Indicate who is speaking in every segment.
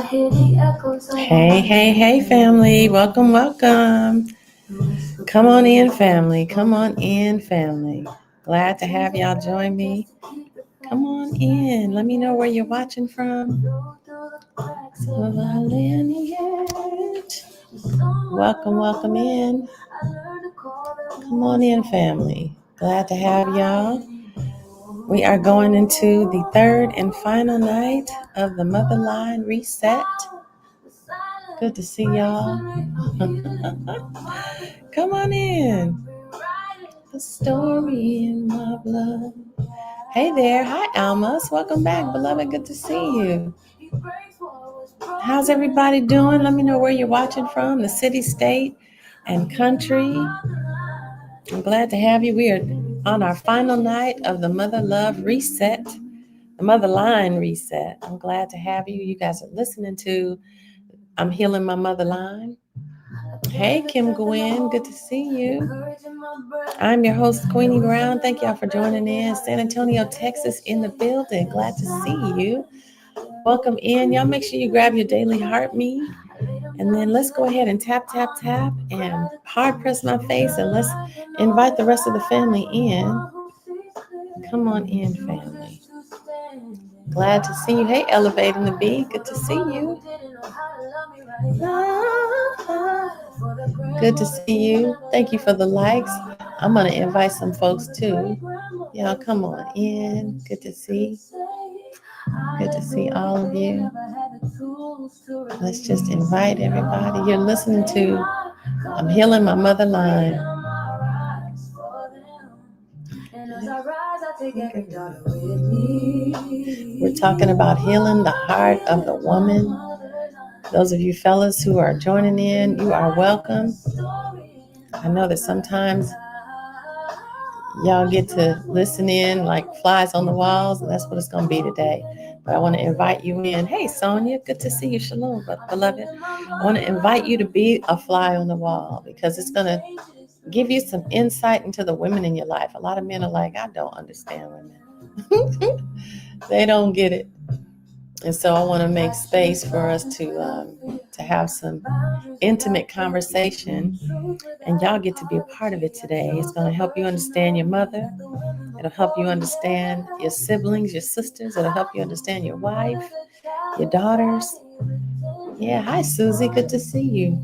Speaker 1: Hey, family. Welcome. Come on in, family. Come on in, family. Glad to have y'all join me. Come on in. Let me know where you're watching from. Lineage. Welcome in. Come on in, family. Glad to have y'all. We are going into the third and final night of the Motherline Reset. Good to see y'all. Come on in. The story in my blood. Hey there. Hi, Almas. Welcome back, beloved. Good to see you. How's everybody doing? Let me know where you're watching from, the city, state, and country. I'm glad to have you. We are on our final night of the Mother Love Reset, the Motherline Reset. I'm glad to have you. You guys are listening to I'm Healing My Motherline. Hey, Kim Gwen, good to see you. I'm your host, Queenie Brown. Thank y'all for joining in. San Antonio, Texas in the building. Glad to see you. Welcome in. Y'all make sure you grab your daily heart me. And then let's go ahead and tap, and hard press my face. And let's invite the rest of the family in. Come on in, family. Glad to see you. Hey, Elevating the Bee. Good to see you. Good to see you. Thank you for the likes. I'm going to invite some folks too. Y'all come on in. Good to see. Good to see all of you. Let's just invite everybody. You're listening to I'm Healing My Motherline. We're talking about healing the heart of the woman. Those of you fellas who are joining in, you are welcome. I know that sometimes y'all get to listen in like flies on the walls, and that's what it's going to be today. But I want to invite you in. Hey, Sonia, good to see you. Shalom, beloved. I want to invite you to be a fly on the wall because it's going to give you some insight into the women in your life. A lot of men are like, I don't understand women. They don't get it. And so I want to make space for us to have some intimate conversation, and y'all get to be a part of it today. It's going to help you understand your mother. It'll help you understand your siblings, your sisters. It'll help you understand your wife, your daughters. Yeah, hi, Susie. Good to see you.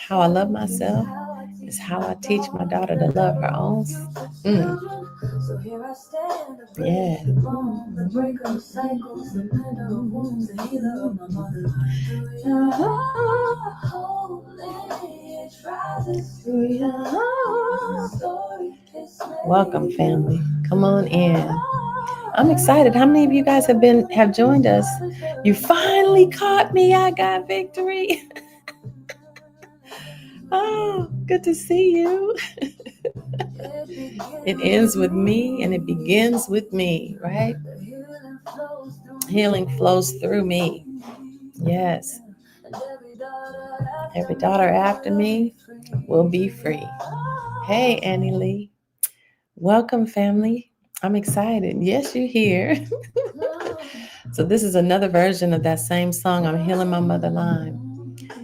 Speaker 1: How I love myself is how I teach my daughter to love her own. Yeah. Welcome, family. Come on in. I'm excited. How many of you guys have joined us? You finally caught me. I got victory. Oh, good to see you. It ends with me and it begins with me, right? Healing flows through me. Yes. Every daughter after me will be free. Hey, Annie Lee. Welcome, family. I'm excited. Yes, you're here. So this is another version of that same song, I'm Healing My Motherline.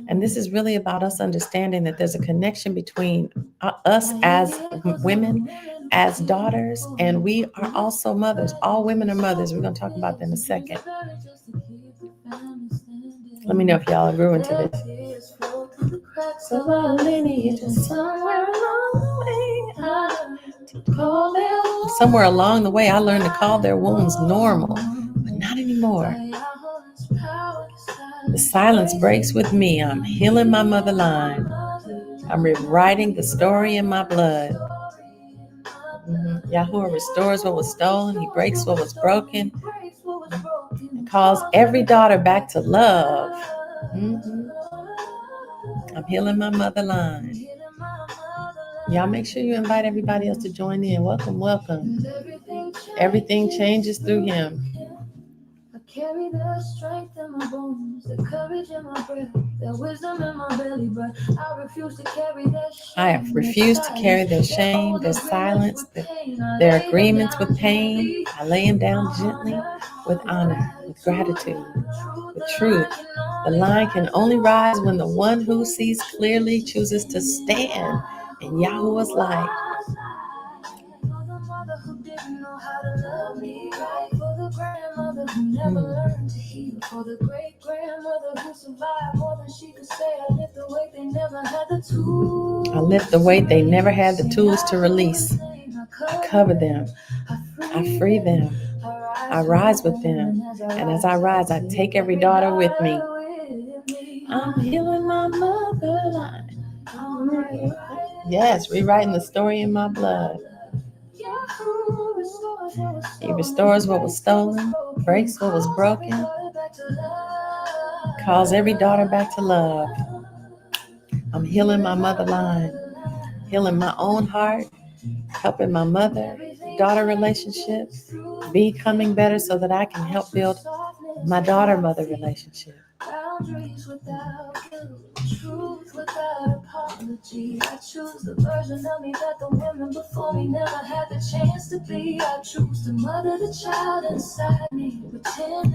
Speaker 1: And this is really about us understanding that there's a connection between us as women, as daughters, and we are also mothers. All women are mothers. We're going to talk about that in a second. Let me know if y'all agree into this. So our lineage is somewhere along the way, I learned to call their wounds normal, but not anymore. The silence breaks with me. I'm healing my motherline. I'm rewriting the story in my blood. Yahuwah restores what was stolen. He breaks what was broken. And calls every daughter back to love. I'm healing my motherline. Y'all make sure you invite everybody else to join in. Welcome. Everything changes through him. carry the strength in my bones, the courage in my breath, the wisdom in my belly, but I refuse to carry their shame. I refuse to carry their shame, their silence, their agreements with pain. I lay them down gently with honor, with gratitude, with truth. The line can only rise when the one who sees clearly chooses to stand in Yahuwah's light. For the mother who didn't know how to love me right. For the grandmother who never learned to heal. For the great grandmother who survived more than she could say. I lift the weight they never had the tools. I lift the weight they never had the tools to release. I cover them. I free them. I rise with them. And as I rise, I take every daughter with me. I'm healing my motherline. Yes, rewriting the story in my blood. He restores what was stolen, breaks what was broken, calls every daughter back to love. I'm healing my motherline, healing my own heart, helping my mother-daughter relationship, becoming better so that I can help build my daughter-mother relationship. Boundaries without guilt, truth without apology. I choose the version of me that the women before me never had the chance to be. I choose to mother the child inside me.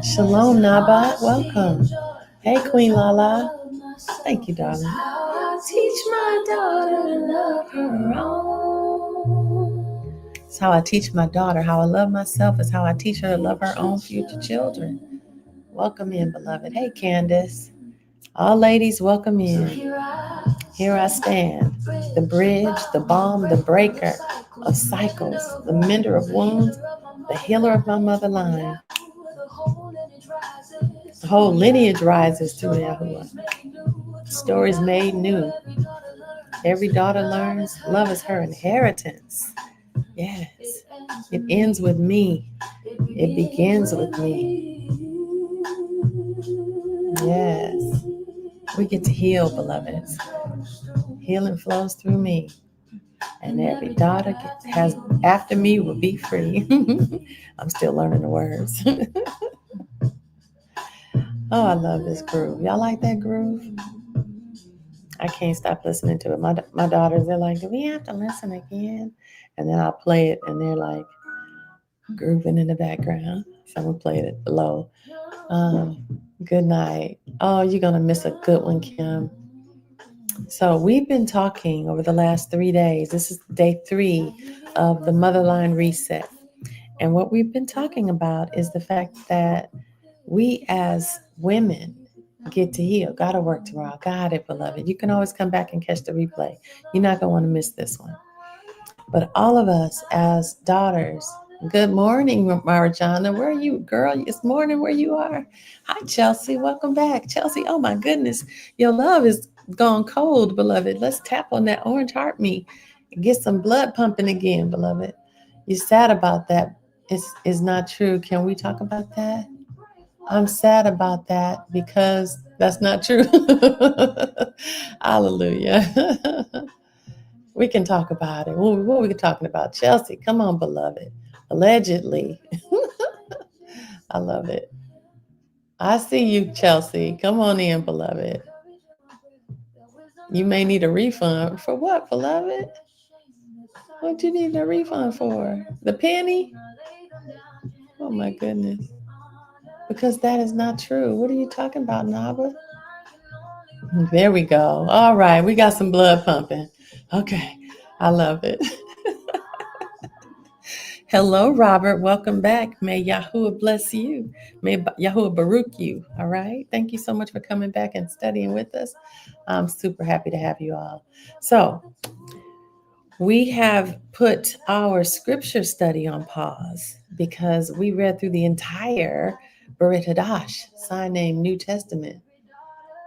Speaker 1: Shalom, Nabat. Welcome. Hey, Queen Lala. Thank you, darling. How I teach my daughter to love her own. It's how I teach my daughter. How I love myself is how I teach her to love her own future children. Welcome in, beloved. Hey, Candace. All ladies, welcome in. Here I stand, the bridge, the balm, the breaker of cycles, the mender of wounds, the healer of my motherline. The whole lineage rises to Yahuwah. Stories made new. Every daughter learns love is her inheritance. Yes, it ends with me. It begins with me. Yes, we get to heal, beloveds. Healing flows through me. And every daughter has after me will be free. I'm still learning the words. Oh, I love this groove. Y'all like that groove? I can't stop listening to it. My daughters, they're like, do we have to listen again? And then I'll play it, and they're like grooving in the background. So I'm going to play it low. Good night. Oh, you're going to miss a good one, Kim. So we've been talking over the last 3 days. This is day 3 of the Motherline Reset. And what we've been talking about is the fact that we as women get to heal. Gotta work tomorrow. Got it, beloved. You can always come back and catch the replay. You're not going to want to miss this one. But all of us as daughters, good morning, Marjana. Where are you, girl? It's morning where you are. Hi, Chelsea. Welcome back. Chelsea, oh my goodness. Your love is gone cold, beloved. Let's tap on that orange heart meat and get some blood pumping again, beloved. You're sad about that. It's not true. Can we talk about that? I'm sad about that because that's not true. Hallelujah. We can talk about it. What are we talking about? Chelsea, come on, beloved. Allegedly. I love it. I see you, Chelsea. Come on in, beloved. You may need a refund. For what, beloved? What you need a refund for? The penny? Oh my goodness. Because that is not true. What are you talking about, Naba? There we go. All right. We got some blood pumping. Okay. I love it. Hello, Robert. Welcome back. May Yahuwah bless you. May Yahuwah Baruch you. All right. Thank you so much for coming back and studying with us. I'm super happy to have you all. So we have put our scripture study on pause because we read through the entire Brit Hadash, sign name New Testament.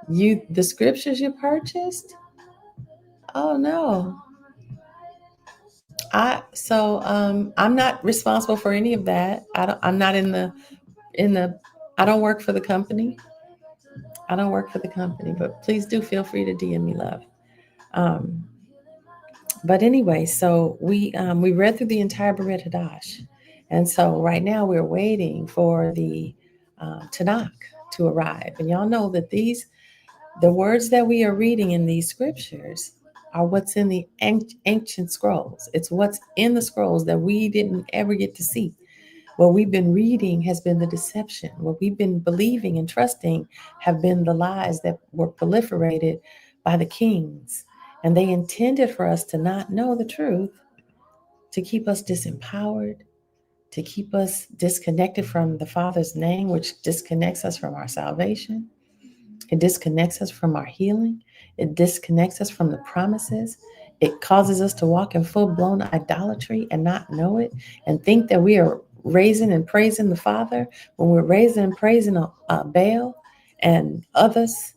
Speaker 1: The scriptures you purchased? Oh no. I'm not responsible for any of that. I'm not in the I don't work for the company. I don't work for the company, but please do feel free to DM me, love. But anyway, so we read through the entire Brit Hadash. And so right now we're waiting for the Tanakh to arrive. And y'all know that the words that we are reading in these scriptures are what's in the ancient scrolls. It's what's in the scrolls that we didn't ever get to see. What we've been reading has been the deception. What we've been believing and trusting have been the lies that were proliferated by the kings. And they intended for us to not know the truth, to keep us disempowered, to keep us disconnected from the Father's name, which disconnects us from our salvation. It disconnects us from our healing. It disconnects us from the promises. It causes us to walk in full blown idolatry and not know it and think that we are raising and praising the Father when we're raising and praising Baal and others.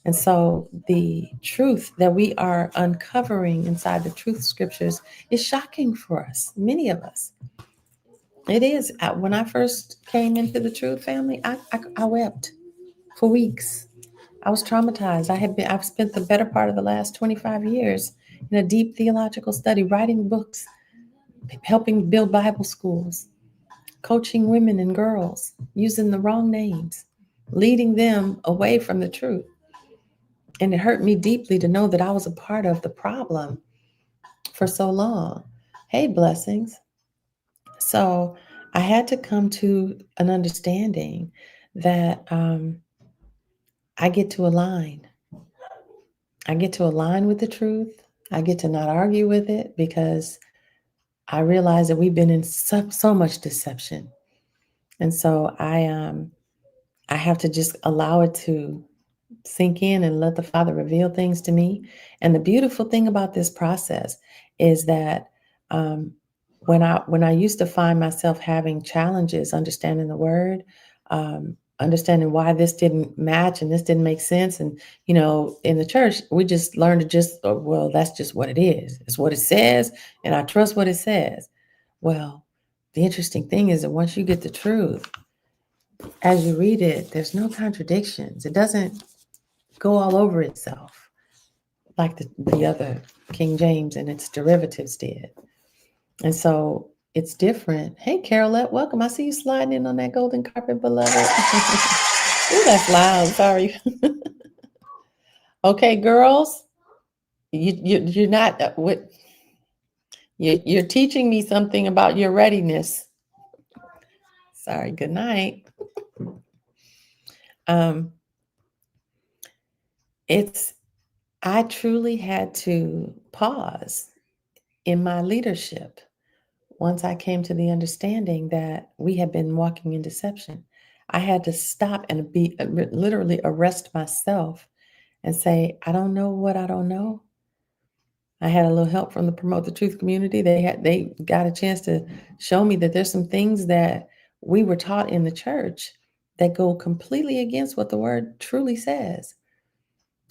Speaker 1: And so the truth that we are uncovering inside the truth scriptures is shocking for us, many of us. It is. When I first came into the truth family, I wept for weeks. I was traumatized. I've spent the better part of the last 25 years in a deep theological study, writing books, helping build Bible schools, coaching women and girls, using the wrong names, leading them away from the truth. And it hurt me deeply to know that I was a part of the problem for so long. Hey, blessings. So I had to come to an understanding that I get to align. I get to align with the truth. I get to not argue with it because I realize that we've been in so much deception. And so I have to just allow it to sink in and let the Father reveal things to me. And the beautiful thing about this process is that um, when I used to find myself having challenges understanding the Word, understanding why this didn't match and this didn't make sense, and in the church we just learned to just well, that's just what it is. It's what it says, and I trust what it says. Well, the interesting thing is that once you get the truth, as you read it, there's no contradictions. It doesn't go all over itself like the other King James and its derivatives did. And so it's different. Hey, Carolette, welcome. I see you sliding in on that golden carpet, beloved. Ooh, that's loud. Sorry. Okay, girls, you're not what you're teaching me something about your readiness. Sorry. Good night. I truly had to pause in my leadership once I came to the understanding that we had been walking in deception. I had to stop and literally arrest myself and say, I don't know what I don't know. I had a little help from the Promote the Truth community. They got a chance to show me that there's some things that we were taught in the church that go completely against what the word truly says.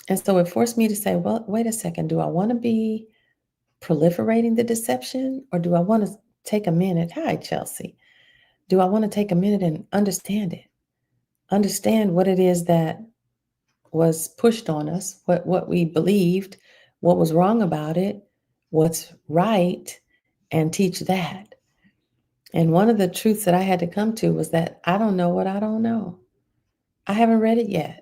Speaker 1: And so it forced me to say, well, wait a second, do I want to be proliferating the deception, or do I want to take a minute? Hi, Chelsea. Do I want to take a minute and understand it? Understand what it is that was pushed on us, what we believed, what was wrong about it, what's right, and teach that. And one of the truths that I had to come to was that I don't know what I don't know. I haven't read it yet.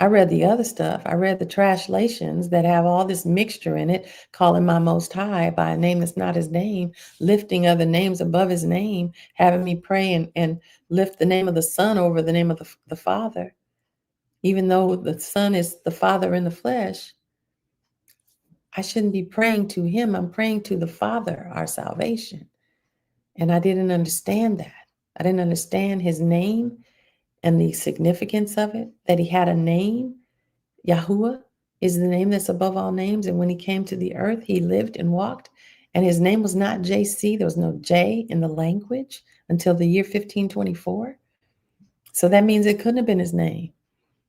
Speaker 1: I read the other stuff. I read the translations that have all this mixture in it, calling my Most High by a name that's not his name, lifting other names above his name, having me pray and lift the name of the Son over the name of the Father. Even though the Son is the Father in the flesh, I shouldn't be praying to him. I'm praying to the Father, our salvation. And I didn't understand that. I didn't understand his name and the significance of it, that he had a name. Yahuwah is the name that's above all names. And when he came to the earth, he lived and walked. And his name was not JC. There was no J in the language until the year 1524. So that means it couldn't have been his name.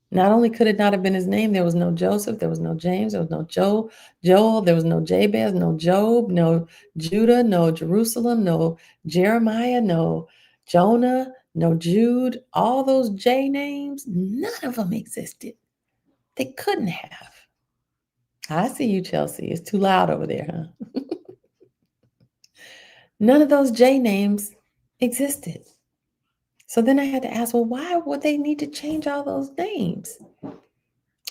Speaker 1: Not only could it not have been his name, there was no Joseph, there was no James, there was no Joel, there was no Jabez, no Job, no Judah, no Jerusalem, no Jeremiah, no Jonah, no Jude. All those J names, none of them existed. They couldn't have. I see you, Chelsea. It's too loud over there, huh? None of those J names existed. So then I had to ask, well, why would they need to change all those names?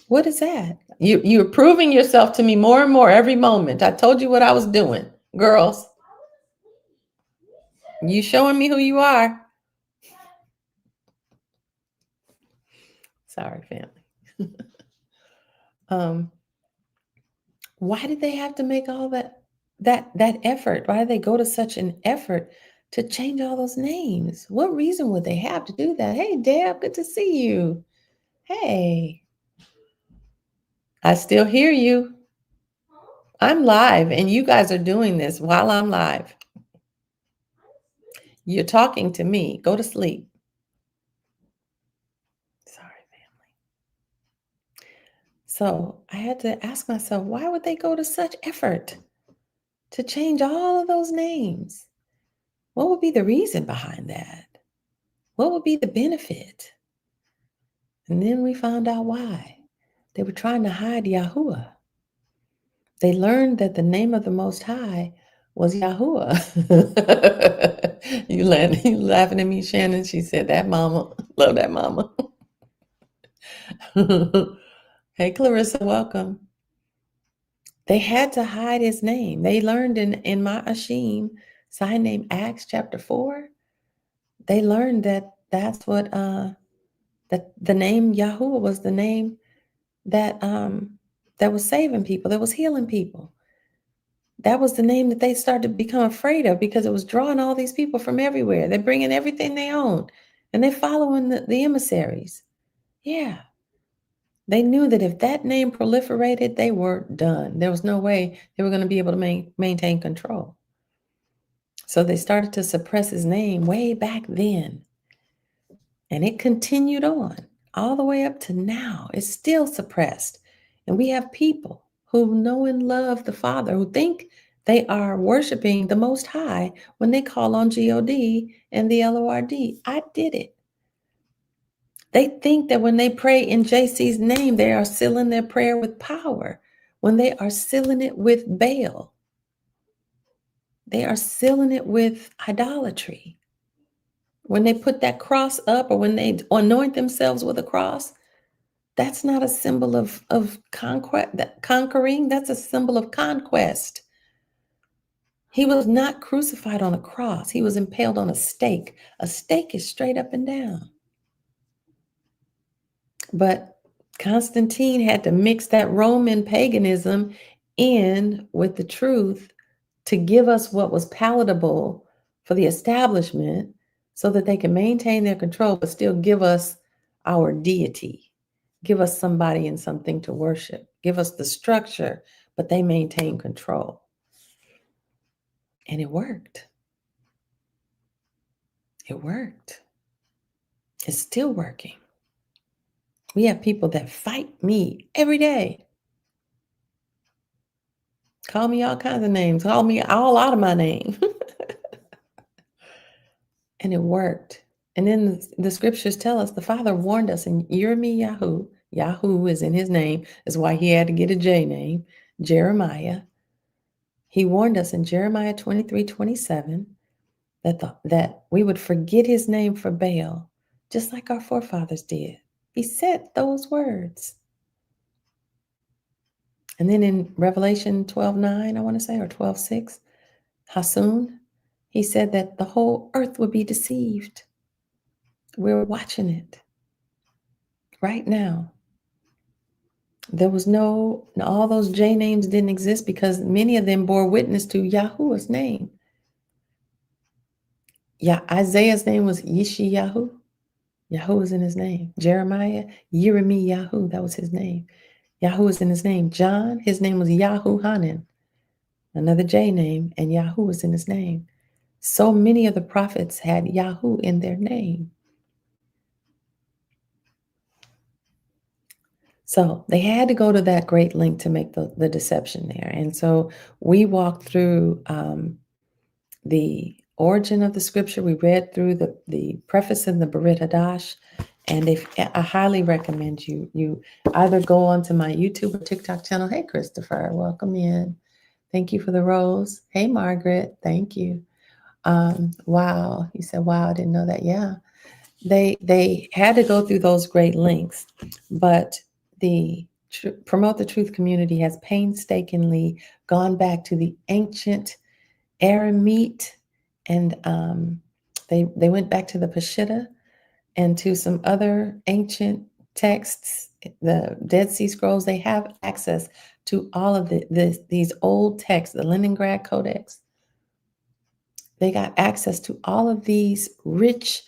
Speaker 1: What is that? You're proving yourself to me more and more every moment. I told you what I was doing. Girls, you showing me who you are. Sorry, family. um, why did they have to make all that effort? Why did they go to such an effort to change all those names? What reason would they have to do that? Hey, Deb, good to see you. Hey, I still hear you. I'm live, and you guys are doing this while I'm live. You're talking to me. Go to sleep. Sorry, family. So I had to ask myself, why would they go to such effort to change all of those names? What would be the reason behind that? What would be the benefit? And then we found out why. They were trying to hide Yahuwah. They learned that the name of the Most High was Yahuwah. You laughing at me, Shannon? She said, that mama. Love that mama. Hey, Clarissa, welcome. They had to hide his name. They learned in Ma'ashim, sign name Acts chapter 4, they learned that that's what that the name Yahuwah was the name that that was saving people, that was healing people. That was the name that they started to become afraid of because it was drawing all these people from everywhere. They're bringing everything they own, and they're following the emissaries. Yeah. They knew that if that name proliferated, they were done. There was no way they were going to be able to maintain control. So they started to suppress his name way back then. And it continued on all the way up to now. It's still suppressed. And we have people who know and love the Father, who think they are worshiping the Most High when they call on God and the Lord. I did it. They think that when they pray in JC's name, they are sealing their prayer with power, when they are sealing it with Baal. They are sealing it with idolatry. When they put that cross up or when they anoint themselves with a cross, that's not a symbol of conquering. That's a symbol of conquest. He was not crucified on a cross. He was impaled on a stake. A stake is straight up and down. But Constantine had to mix that Roman paganism in with the truth to give us what was palatable for the establishment so that they can maintain their control, but still give us our deity, give us somebody and something to worship, give us the structure, but they maintain control. And it worked. It worked. It's still working. We have people that fight me every day. Call me all kinds of names. Call me all out of my name. And it worked. And then the scriptures tell us the Father warned us in Yirmiyahu. Yahoo is in his name. Is why he had to get a J name. Jeremiah. He warned us in Jeremiah 23:27 that we would forget his name for Baal, just like our forefathers did. He said those words. And then in Revelation 12:9, I want to say, or 12:6, Hasun, he said that the whole earth would be deceived. We're watching it right now. There was all those J names didn't exist because many of them bore witness to Yahuwah's name. Yeah, Isaiah's name was Yeshayahu. Yahu is in his name. Jeremiah, Yirmiyahu, that was his name. Yahu is in his name. John, his name was Yahuhanan, another J name, and Yahu was in his name. So many of the prophets had Yahu in their name. So they had to go to that great length to make the deception there. And so we walked through the origin of the scripture. We read through the preface and the Berit Hadash. And I highly recommend you either go onto my YouTube or TikTok channel. Hey, Christopher, welcome in. Thank you for the rose. Hey, Margaret, thank you. Wow, you said, wow, I didn't know that. Yeah. They had to go through those great lengths, but the Promote the Truth community has painstakingly gone back to the ancient Aramite, and they went back to the Peshitta and to some other ancient texts, the Dead Sea Scrolls. They have access to all of these old texts, the Leningrad Codex. They got access to all of these rich,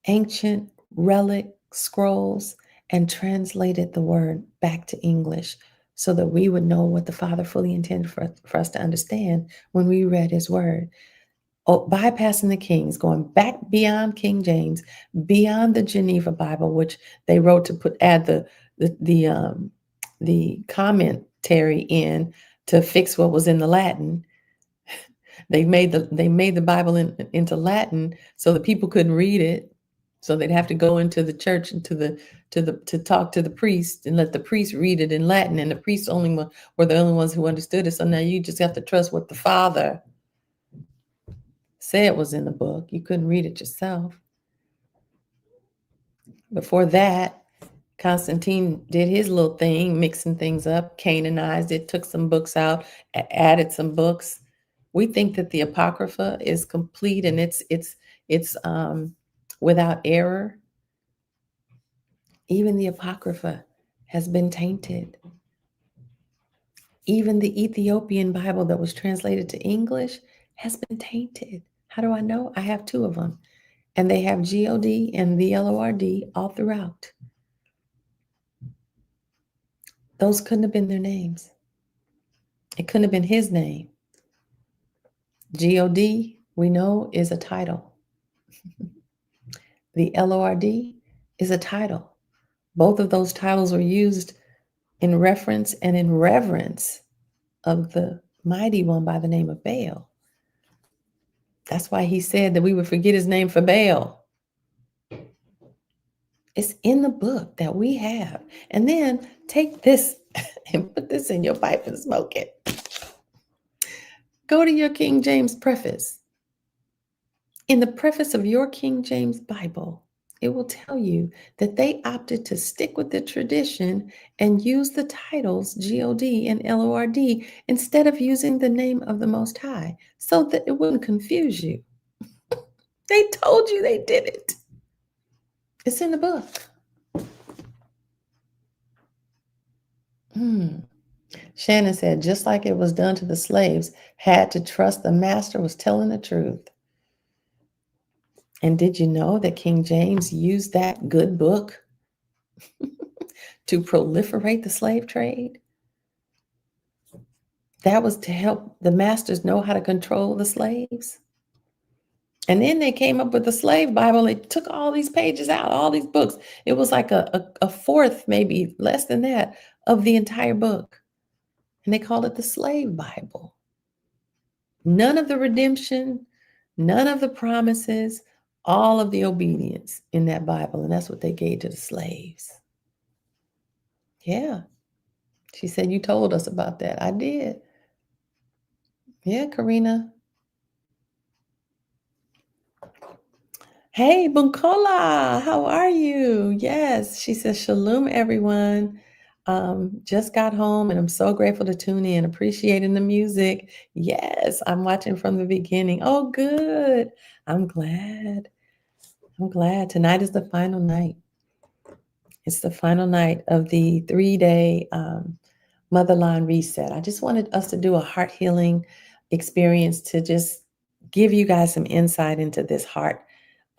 Speaker 1: ancient relic scrolls and translated the word back to English so that we would know what the Father fully intended for us to understand when we read his word. Oh, bypassing the kings, going back beyond King James, beyond the Geneva Bible, which they wrote to add the commentary in to fix what was in the Latin. They made the Bible into Latin so that people couldn't read it. So they'd have to go into the church and to talk to the priest and let the priest read it in Latin, and the priests were the only ones who understood it. So now you just have to trust what the Father said was in the book. You couldn't read it yourself. Before that, Constantine did his little thing, mixing things up, canonized it, took some books out, added some books. We think that the Apocrypha is complete and it's without error. Even the Apocrypha has been tainted. Even the Ethiopian Bible that was translated to English has been tainted. How do I know? I have two of them. And they have God and the LORD all throughout. Those couldn't have been their names. It couldn't have been his name. God, we know, is a title. The LORD is a title. Both of those titles were used in reference and in reverence of the mighty one by the name of Baal. That's why he said that we would forget his name for Baal. It's in the book that we have. And then take this and put this in your pipe and smoke it. Go to your King James preface. In the preface of your King James Bible, it will tell you that they opted to stick with the tradition and use the titles God and LORD instead of using the name of the Most High so that it wouldn't confuse you. They told you they did it. It's in the book. Shannon said, just like it was done to the slaves, had to trust the master was telling the truth. And did you know that King James used that good book to proliferate the slave trade? That was to help the masters know how to control the slaves. And then they came up with the slave Bible. They took all these pages out, all these books. It was like a fourth, maybe less than that, of the entire book. And they called it the slave Bible. None of the redemption, none of the promises, all of the obedience in that Bible. And that's what they gave to the slaves. Yeah. She said, you told us about that. I did. Yeah, Karina. Hey, Bunkola, how are you? Yes, she says, Shalom, everyone. Just got home and I'm so grateful to tune in, appreciating the music. Yes, I'm watching from the beginning. Oh, good. I'm glad. Tonight is the final night. It's the final night of the 3-day Motherline Reset. I just wanted us to do a heart healing experience to just give you guys some insight into this heart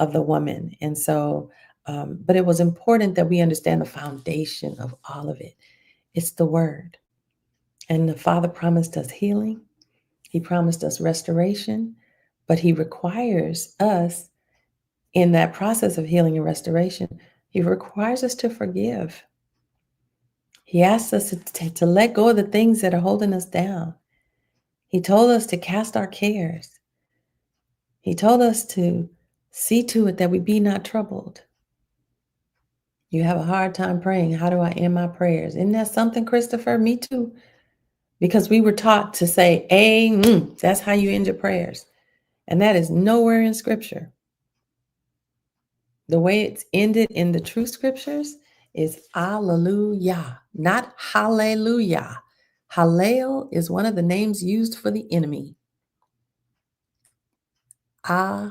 Speaker 1: of the woman. And so, but it was important that we understand the foundation of all of it. It's the word. And the Father promised us healing. He promised us restoration, but he requires us in that process of healing and restoration, he requires us to forgive. He asks us to let go of the things that are holding us down. He told us to cast our cares. He told us to see to it that we be not troubled. You have a hard time praying. How do I end my prayers? Isn't that something, Christopher? Me too. Because we were taught to say, amen. That's how you end your prayers. And that is nowhere in scripture. The way it's ended in the true scriptures is Alleluia, not Hallelujah. Hallel is one of the names used for the enemy. Alleluia.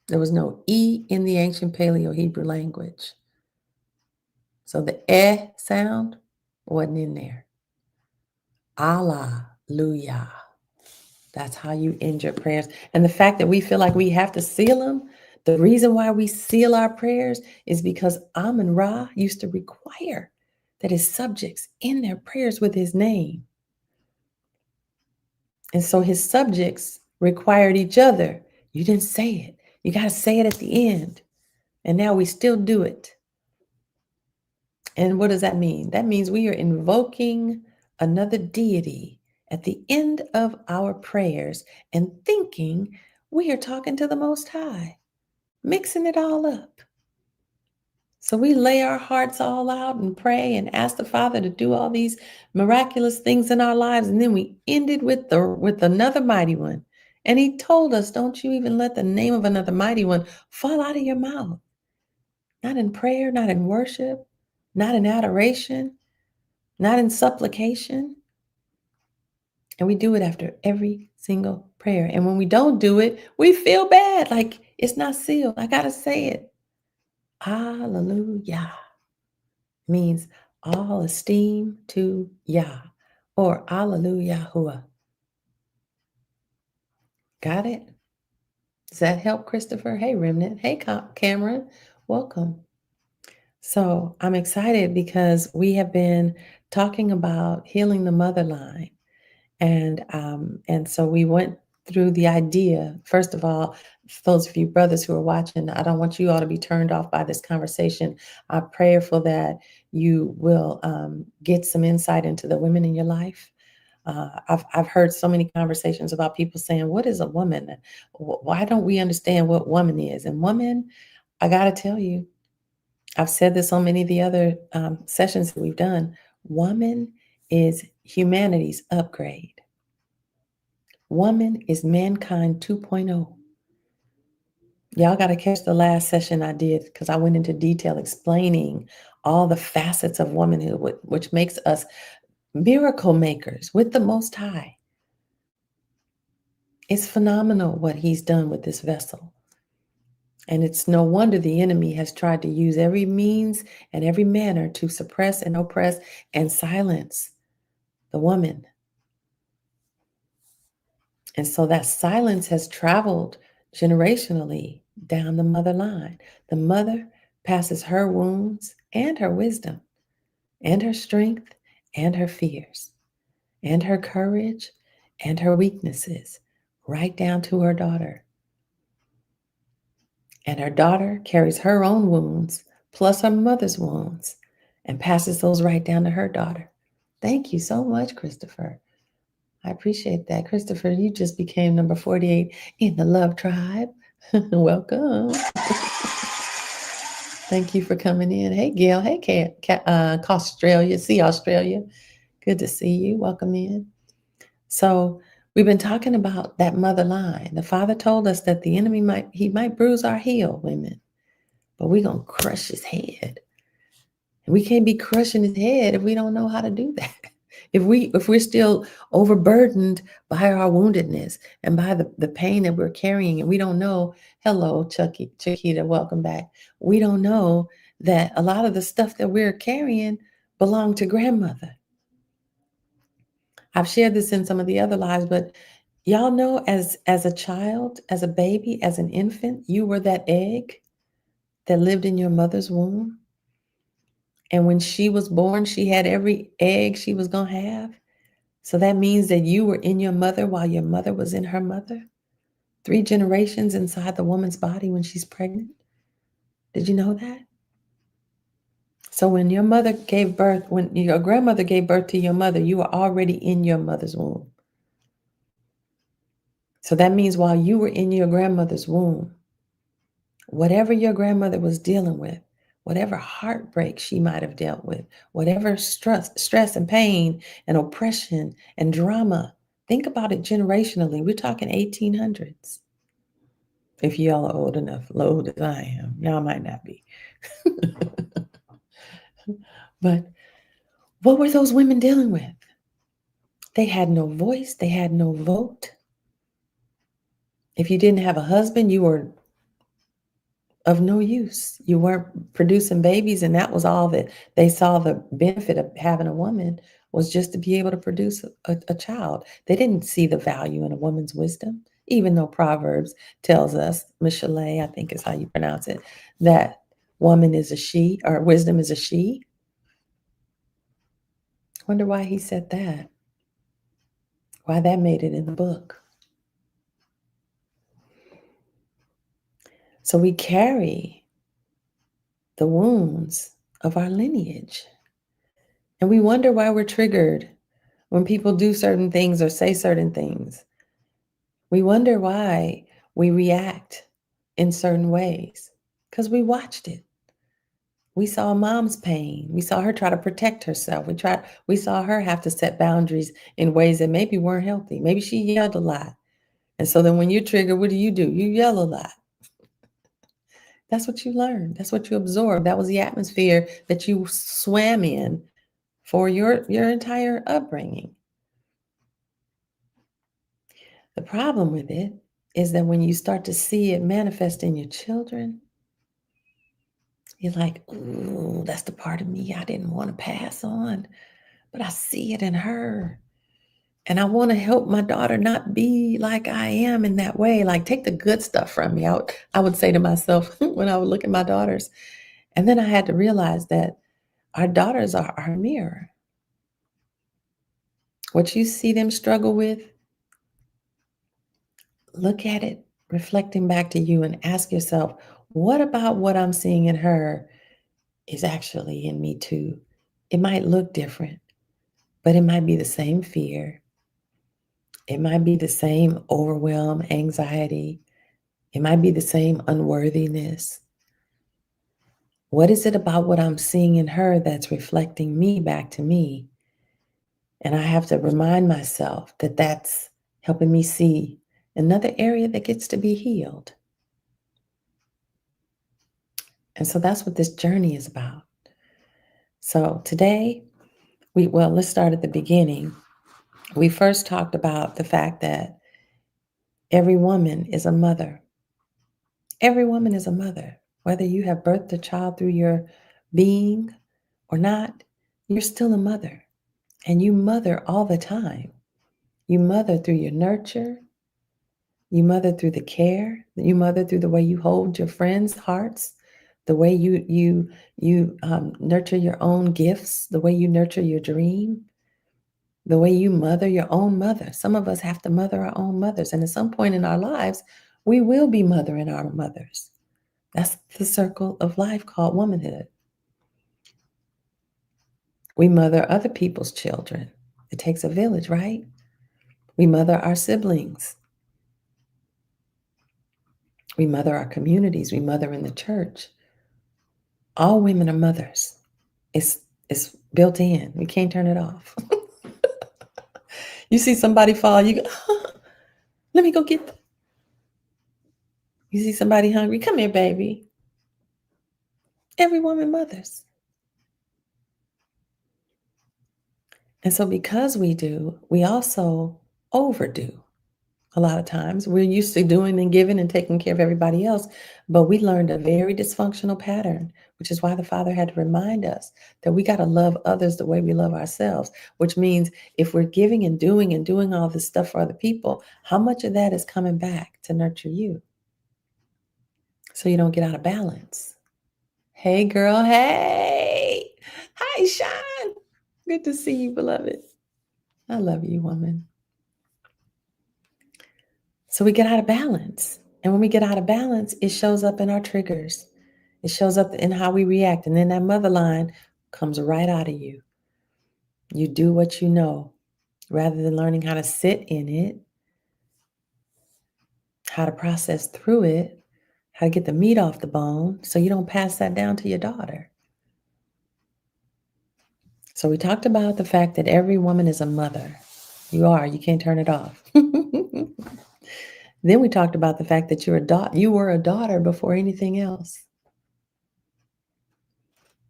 Speaker 1: There was no E in the ancient Paleo Hebrew language. So the sound wasn't in there. Alleluia. That's how you end your prayers. And the fact that we feel like we have to seal them, the reason why we seal our prayers is because Amun Ra used to require that his subjects end their prayers with his name. And so his subjects required each other. You didn't say it. You got to say it at the end. And now we still do it. And what does that mean? That means we are invoking another deity at the end of our prayers and thinking we are talking to the Most High, mixing it all up. So we lay our hearts all out and pray and ask the Father to do all these miraculous things in our lives. And then we ended with another mighty one. And he told us, don't you even let the name of another mighty one fall out of your mouth. Not in prayer, not in worship, not in adoration, not in supplication. And we do it after every single prayer. And when we don't do it, we feel bad, like it's not sealed. I got to say it. Hallelujah means all esteem to Yah, or Alleluia. Got it? Does that help, Christopher? Hey, Remnant. Hey, Cameron. Welcome. So I'm excited because we have been talking about healing the mother line. And so we went through the idea. First of all, those of you brothers who are watching, I don't want you all to be turned off by this conversation. I'm prayerful that you will get some insight into the women in your life. I've heard so many conversations about people saying, "What is a woman? Why don't we understand what woman is?" And woman, I got to tell you, I've said this on many of the other sessions that we've done. Woman is humanity's upgrade. Woman is mankind 2.0. Y'all got to catch the last session I did because I went into detail explaining all the facets of womanhood, which makes us miracle makers with the Most High. It's phenomenal what he's done with this vessel. And it's no wonder the enemy has tried to use every means and every manner to suppress and oppress and silence the woman. And so that silence has traveled generationally down the mother line. The mother passes her wounds and her wisdom and her strength and her fears and her courage and her weaknesses right down to her daughter. And her daughter carries her own wounds plus her mother's wounds and passes those right down to her daughter. Thank you so much, Christopher. I appreciate that. Christopher, you just became number 48 in the Love Tribe. Welcome. Thank you for coming in. Hey, Gail. Hey, Australia. See Australia. Good to see you. Welcome in. So we've been talking about that mother line. The Father told us that the enemy might bruise our heel, women, but we're going to crush his head. And we can't be crushing his head if we don't know how to do that. If we're still overburdened by our woundedness and by the pain that we're carrying, and we don't know, hello, Chiquita, welcome back. We don't know that a lot of the stuff that we're carrying belonged to grandmother. I've shared this in some of the other lives, but y'all know as a child, as a baby, as an infant, you were that egg that lived in your mother's womb. And when she was born, she had every egg she was going to have. So that means that you were in your mother while your mother was in her mother. 3 generations inside the woman's body when she's pregnant. Did you know that? So when your mother gave birth, when your grandmother gave birth to your mother, you were already in your mother's womb. So that means while you were in your grandmother's womb, whatever your grandmother was dealing with, whatever heartbreak she might have dealt with, whatever stress and pain and oppression and drama, think about it generationally. We're talking 1800s. If y'all are old enough, old as I am, y'all might not be. But what were those women dealing with? They had no voice. They had no vote. If you didn't have a husband, you were of no use. You weren't producing babies, and that was all that they saw. The benefit of having a woman was just to be able to produce a child. They didn't see the value in a woman's wisdom, even though Proverbs tells us, Michelet, I think is how you pronounce it, that woman is a she, or wisdom is a she. Wonder why he said that, why that made it in the book. So we carry the wounds of our lineage. And we wonder why we're triggered when people do certain things or say certain things. We wonder why we react in certain ways because we watched it. We saw mom's pain. We saw her try to protect herself. We saw her have to set boundaries in ways that maybe weren't healthy. Maybe she yelled a lot. And so then when you're triggered, what do? You yell a lot. That's what you learned. That's what you absorbed. That was the atmosphere that you swam in for your entire upbringing. The problem with it is that when you start to see it manifest in your children, you're like, ooh, that's the part of me I didn't want to pass on, but I see it in her. And I want to help my daughter not be like I am in that way. Like, take the good stuff from me. I would say to myself when I would look at my daughters. And then I had to realize that our daughters are our mirror. What you see them struggle with, look at it, reflecting back to you, and ask yourself, what about what I'm seeing in her is actually in me too? It might look different, but it might be the same fear. It might be the same overwhelm, anxiety. It might be the same unworthiness. What is it about what I'm seeing in her that's reflecting me back to me? And I have to remind myself that that's helping me see another area that gets to be healed. And so that's what this journey is about. So today, let's start at the beginning. We first talked about the fact that every woman is a mother. Every woman is a mother. Whether you have birthed a child through your being or not, you're still a mother. And you mother all the time. You mother through your nurture. You mother through the care. You mother through the way you hold your friends' hearts, the way you nurture your own gifts, the way you nurture your dream, the way you mother your own mother. Some of us have to mother our own mothers. And at some point in our lives, we will be mothering our mothers. That's the circle of life called womanhood. We mother other people's children. It takes a village, right? We mother our siblings. We mother our communities. We mother in the church. All women are mothers. It's built in. We can't turn it off. You see somebody fall, you go, let me go get them. You see somebody hungry, come here, baby. Every woman mothers. And so because we do, we also overdo. A lot of times we're used to doing and giving and taking care of everybody else, but we learned a very dysfunctional pattern, which is why the Father had to remind us that we got to love others the way we love ourselves, which means if we're giving and doing all this stuff for other people, how much of that is coming back to nurture you so you don't get out of balance? Hey, girl. Hey. Hi, Sean. Good to see you, beloved. I love you, woman. So we get out of balance. And when we get out of balance, it shows up in our triggers. It shows up in how we react. And then that mother line comes right out of you. You do what you know rather than learning how to sit in it, how to process through it, how to get the meat off the bone so you don't pass that down to your daughter. So we talked about the fact that every woman is a mother. You are. You can't turn it off. Then we talked about the fact that you were a daughter before anything else.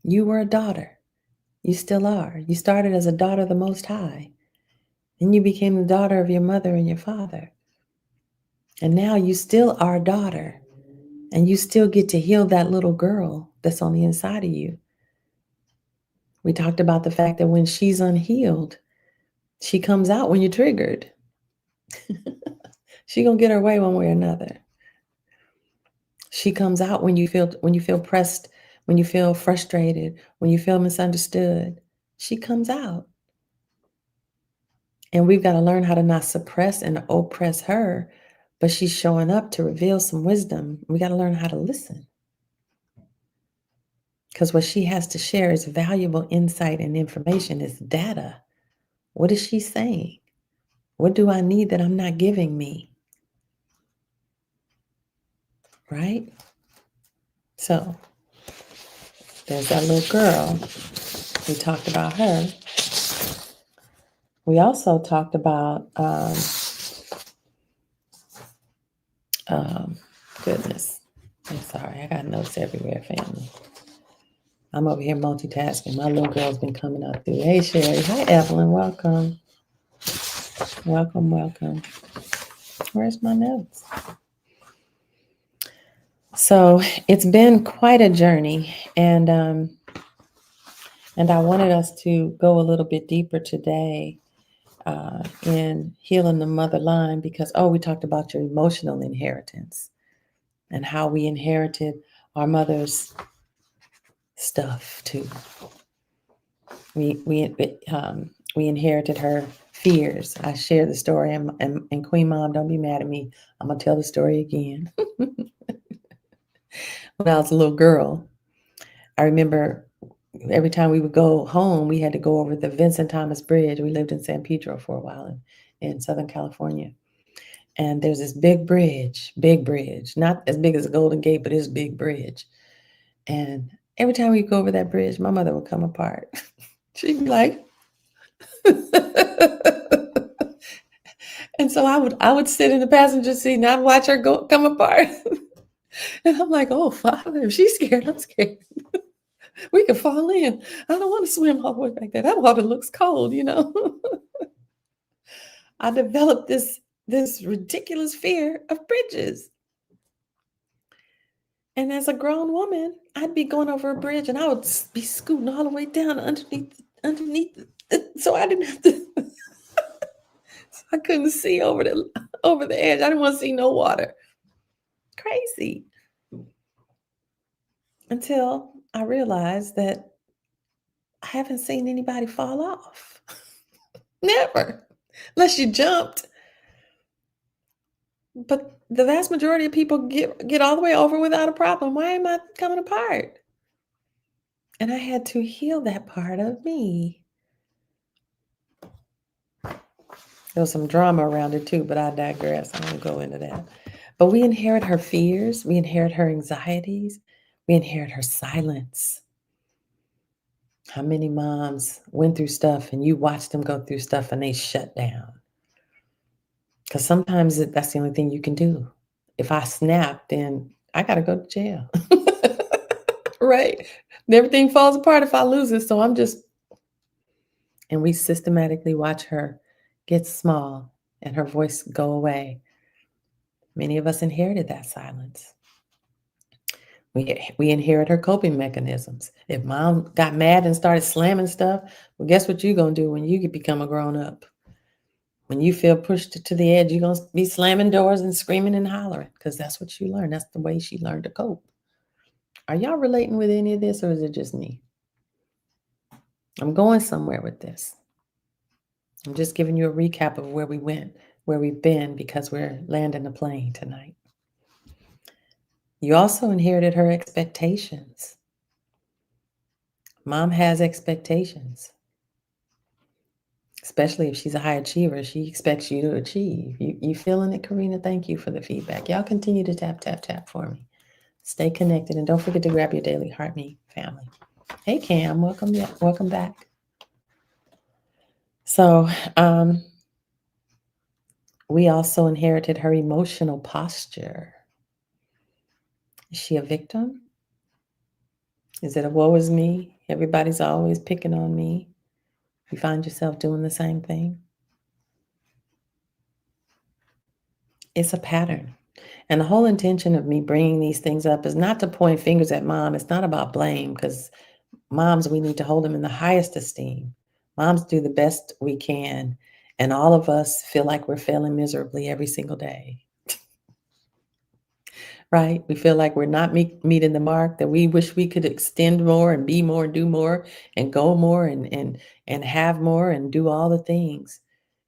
Speaker 1: You were a daughter. You still are. You started as a daughter of the Most High. Then you became the daughter of your mother and your father. And now you still are a daughter. And you still get to heal that little girl that's on the inside of you. We talked about the fact that when she's unhealed, she comes out when you're triggered. She gonna get her way one way or another. She comes out when you feel pressed, when you feel frustrated, when you feel misunderstood. She comes out. And we've got to learn how to not suppress and oppress her, but she's showing up to reveal some wisdom. We got to learn how to listen. Because what she has to share is valuable insight and information, is data. What is she saying? What do I need that I'm not giving me? Right? So there's that little girl. We talked about her. We also talked about, goodness, I'm sorry, I got notes everywhere, family. I'm over here multitasking. My little girl's been coming up too. Hey, Sherry. Hi, Evelyn. Welcome. Welcome, welcome. Where's my notes? So it's been quite a journey, and I wanted us to go a little bit deeper today in healing the mother line, because we talked about your emotional inheritance and how we inherited our mother's stuff too. We inherited her fears. I shared the story, and Queen Mom, don't be mad at me. I'm gonna tell the story again. When I was a little girl, I remember every time we would go home, we had to go over the Vincent Thomas Bridge. We lived in San Pedro for a while in Southern California. And there's this big bridge, not as big as the Golden Gate, but it's a big bridge. And every time we go over that bridge, my mother would come apart. She'd be like, and so I would sit in the passenger seat and I'd watch her come apart. And I'm like, oh, Father, if she's scared, I'm scared. We could fall in. I don't want to swim all the way back there. That water looks cold, I developed this ridiculous fear of bridges. And as a grown woman, I'd be going over a bridge and I would be scooting all the way down underneath so I didn't have to so I couldn't see over the edge. I didn't want to see no water. Crazy. Until I realized that I haven't seen anybody fall off. Never. Unless you jumped. But the vast majority of people get all the way over without a problem. Why am I coming apart? And I had to heal that part of me. There was some drama around it too, but I digress. I won't go into that. But we inherit her fears. We inherit her anxieties. We inherit her silence. How many moms went through stuff and you watched them go through stuff and they shut down? Because sometimes that's the only thing you can do. If I snap, then I got to go to jail. Right? Everything falls apart if I lose it. So and we systematically watch her get small and her voice go away. Many of us inherited that silence. We inherit her coping mechanisms. If mom got mad and started slamming stuff, well, guess what you're going to do when you become a grown up? When you feel pushed to the edge, you're going to be slamming doors and screaming and hollering, because that's what you learned. That's the way she learned to cope. Are y'all relating with any of this, or is it just me? I'm going somewhere with this. I'm just giving you a recap of where we went, where we've been, because we're landing the plane tonight. You also inherited her expectations. Mom has expectations. Especially if she's a high achiever, she expects you to achieve. You feeling it, Karina? Thank you for the feedback. Y'all continue to tap, tap, tap for me. Stay connected, and don't forget to grab your daily Heart Me family. Hey, Cam, welcome back. So we also inherited her emotional posture. Is she a victim? Is it a woe is me? Everybody's always picking on me. You find yourself doing the same thing. It's a pattern. And the whole intention of me bringing these things up is not to point fingers at mom. It's not about blame, because moms, we need to hold them in the highest esteem. Moms do the best we can. And all of us feel like we're failing miserably every single day. Right? We feel like we're not meeting the mark, that we wish we could extend more and be more and do more and go more and have more and do all the things.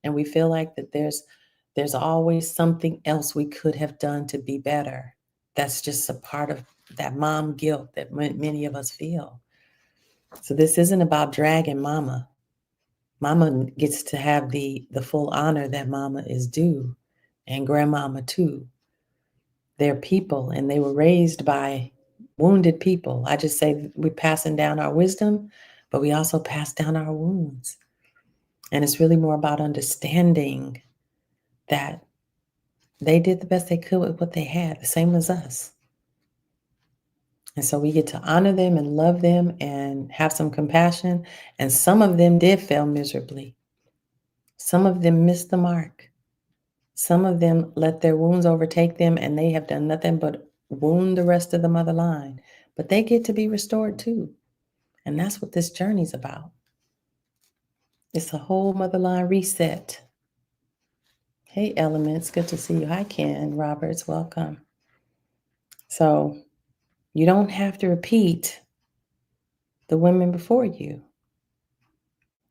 Speaker 1: And we feel like that there's always something else we could have done to be better. That's just a part of that mom guilt that many of us feel. So this isn't about dragging mama. Mama gets to have the full honor that mama is due, and grandmama too. They're people, and they were raised by wounded people. I just say we're passing down our wisdom, but we also pass down our wounds. And it's really more about understanding that they did the best they could with what they had, the same as us. And so we get to honor them and love them and have some compassion. And some of them did fail miserably. Some of them missed the mark. Some of them let their wounds overtake them, and they have done nothing but wound the rest of the mother line. But they get to be restored too. And that's what this journey's about. It's a whole mother line reset. Hey, Elements, good to see you. Hi, Ken Roberts, welcome. So you don't have to repeat the women before you.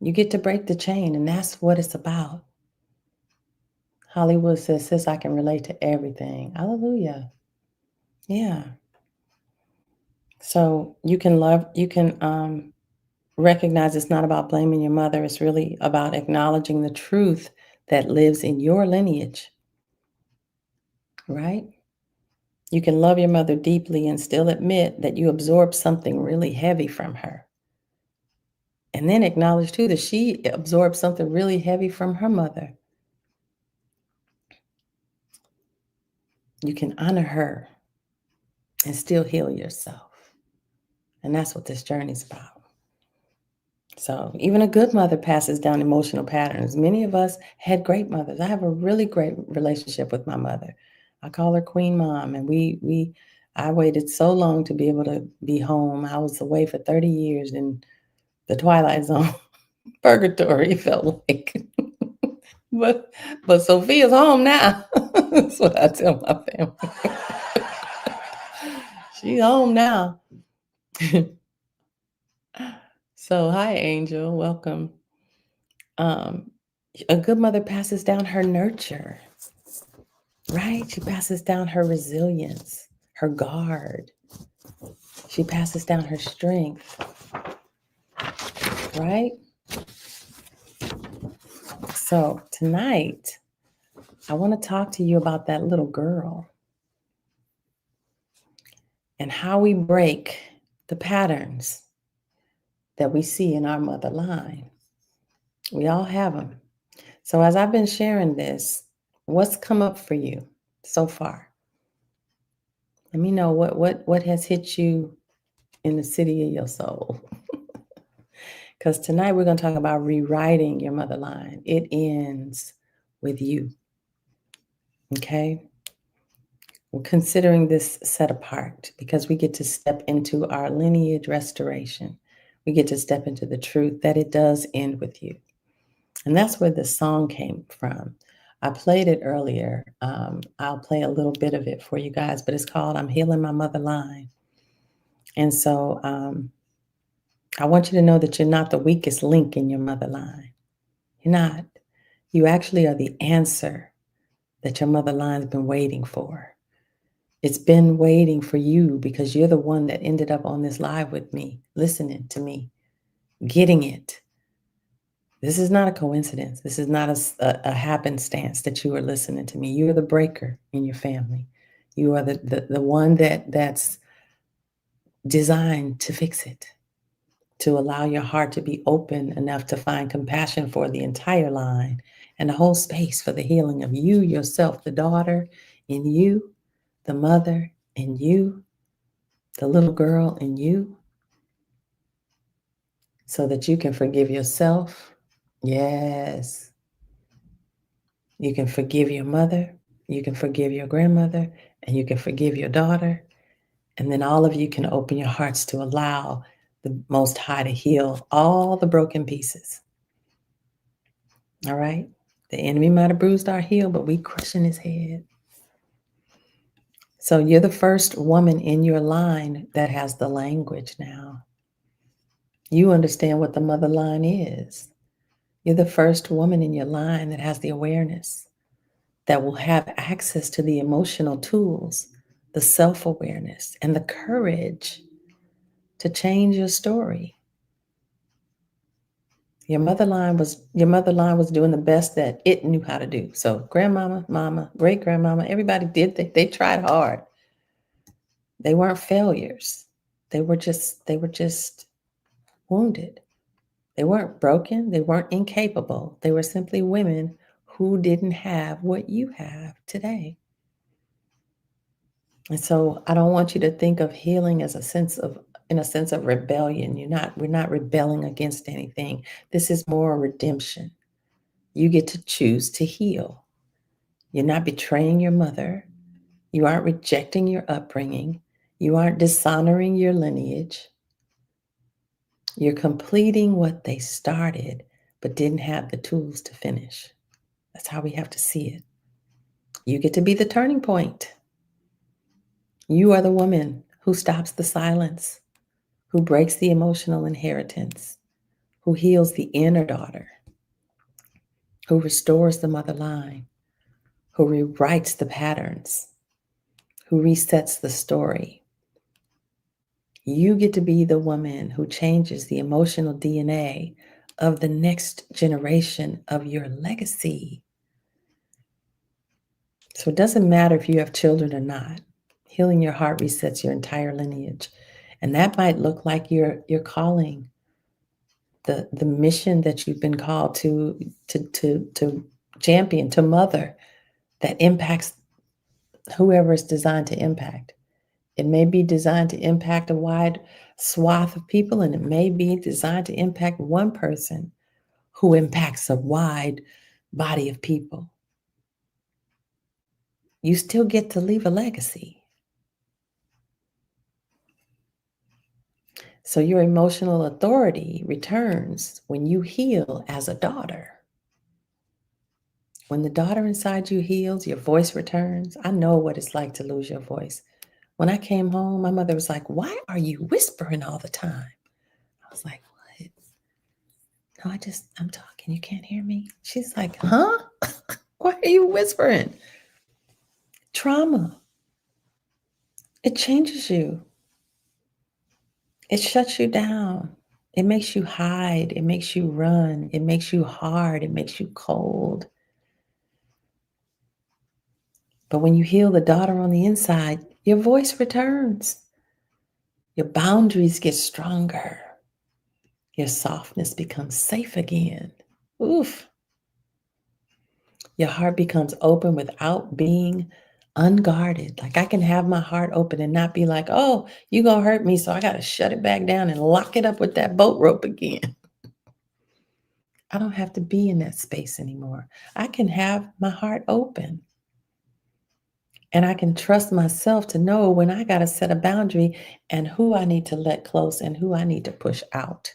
Speaker 1: You get to break the chain, and that's what it's about. Hollywood says, sis, I can relate to everything. Hallelujah. Yeah. So you can recognize it's not about blaming your mother. It's really about acknowledging the truth that lives in your lineage, right? You can love your mother deeply and still admit that you absorbed something really heavy from her. And then acknowledge too that she absorbed something really heavy from her mother. You can honor her and still heal yourself. And that's what this journey's about. So even a good mother passes down emotional patterns. Many of us had great mothers. I have a really great relationship with my mother. I call her Queen Mom. And I waited so long to be able to be home. I was away for 30 years in the Twilight Zone. Purgatory, it felt like. but Sophia's home now. That's what I tell my family. She's home now. So hi, Angel. Welcome. A good mother passes down her nurture, right? She passes down her resilience, her guard. She passes down her strength, right? So tonight, I want to talk to you about that little girl and how we break the patterns that we see in our mother line. We all have them. So as I've been sharing this, what's come up for you so far? Let me know what has hit you in the city of your soul. Because tonight we're going to talk about rewriting your mother line. It ends with you. Okay? We're considering this set apart because we get to step into our lineage restoration. We get to step into the truth that it does end with you. And that's where the song came from. I played it earlier. I'll play a little bit of it for you guys, but it's called I'm Healing My Mother Line. And so I want you to know that you're not the weakest link in your mother line. You're not. You actually are the answer that your mother line's been waiting for. It's been waiting for you because you're the one that ended up on this live with me, listening to me, getting it. This is not a coincidence. This is not a happenstance that you are listening to me. You are the breaker in your family. You are the one that's designed to fix it. to allow your heart to be open enough to find compassion for the entire line and the whole space for the healing of you, yourself, the daughter in you, the mother in you, the little girl in you, so that you can forgive yourself. Yes. You can forgive your mother, you can forgive your grandmother, and you can forgive your daughter. And then all of you can open your hearts to allow the Most High to heal all the broken pieces. All right? The enemy might have bruised our heel, but we crushing his head. So you're the first woman in your line that has the language now. You understand what the mother line is. You're the first woman in your line that has the awareness, that will have access to the emotional tools, the self-awareness, and the courage to change your story. Your mother line was doing the best that it knew how to do. So grandmama, mama, great grandmama, everybody did they tried hard. They weren't failures. They were just wounded. They weren't broken. They weren't incapable. They were simply women who didn't have what you have today. And so I don't want you to think of healing as in a sense of rebellion. We're not rebelling against anything. This is more redemption. You get to choose to heal. You're not betraying your mother. You aren't rejecting your upbringing. You aren't dishonoring your lineage. You're completing what they started, but didn't have the tools to finish. That's how we have to see it. You get to be the turning point. You are the woman who stops the silence, who breaks the emotional inheritance, who heals the inner daughter, who restores the mother line, who rewrites the patterns, who resets the story. You get to be the woman who changes the emotional DNA of the next generation of your legacy. So it doesn't matter if you have children or not. Healing your heart resets your entire lineage. And that might look like your calling, the mission that you've been called to champion, to mother, that impacts whoever it's designed to impact. It may be designed to impact a wide swath of people, and it may be designed to impact one person who impacts a wide body of people. You still get to leave a legacy. So your emotional authority returns when you heal as a daughter. When the daughter inside you heals, your voice returns. I know what it's like to lose your voice. When I came home, my mother was like, "Why are you whispering all the time?" I was like, "What? No, I'm talking. You can't hear me." She's like, "Huh? Why are you whispering?" Trauma. It changes you. It shuts you down. It makes you hide. It makes you run. It makes you hard. It makes you cold. But when you heal the daughter on the inside, your voice returns. Your boundaries get stronger. Your softness becomes safe again. Oof. Your heart becomes open without being unguarded. Like I can have my heart open and not be like, "Oh, you gonna hurt me, so I gotta shut it back down and lock it up with that boat rope again." I don't have to be in that space anymore. I can have my heart open. And I can trust myself to know when I got to set a boundary and who I need to let close and who I need to push out.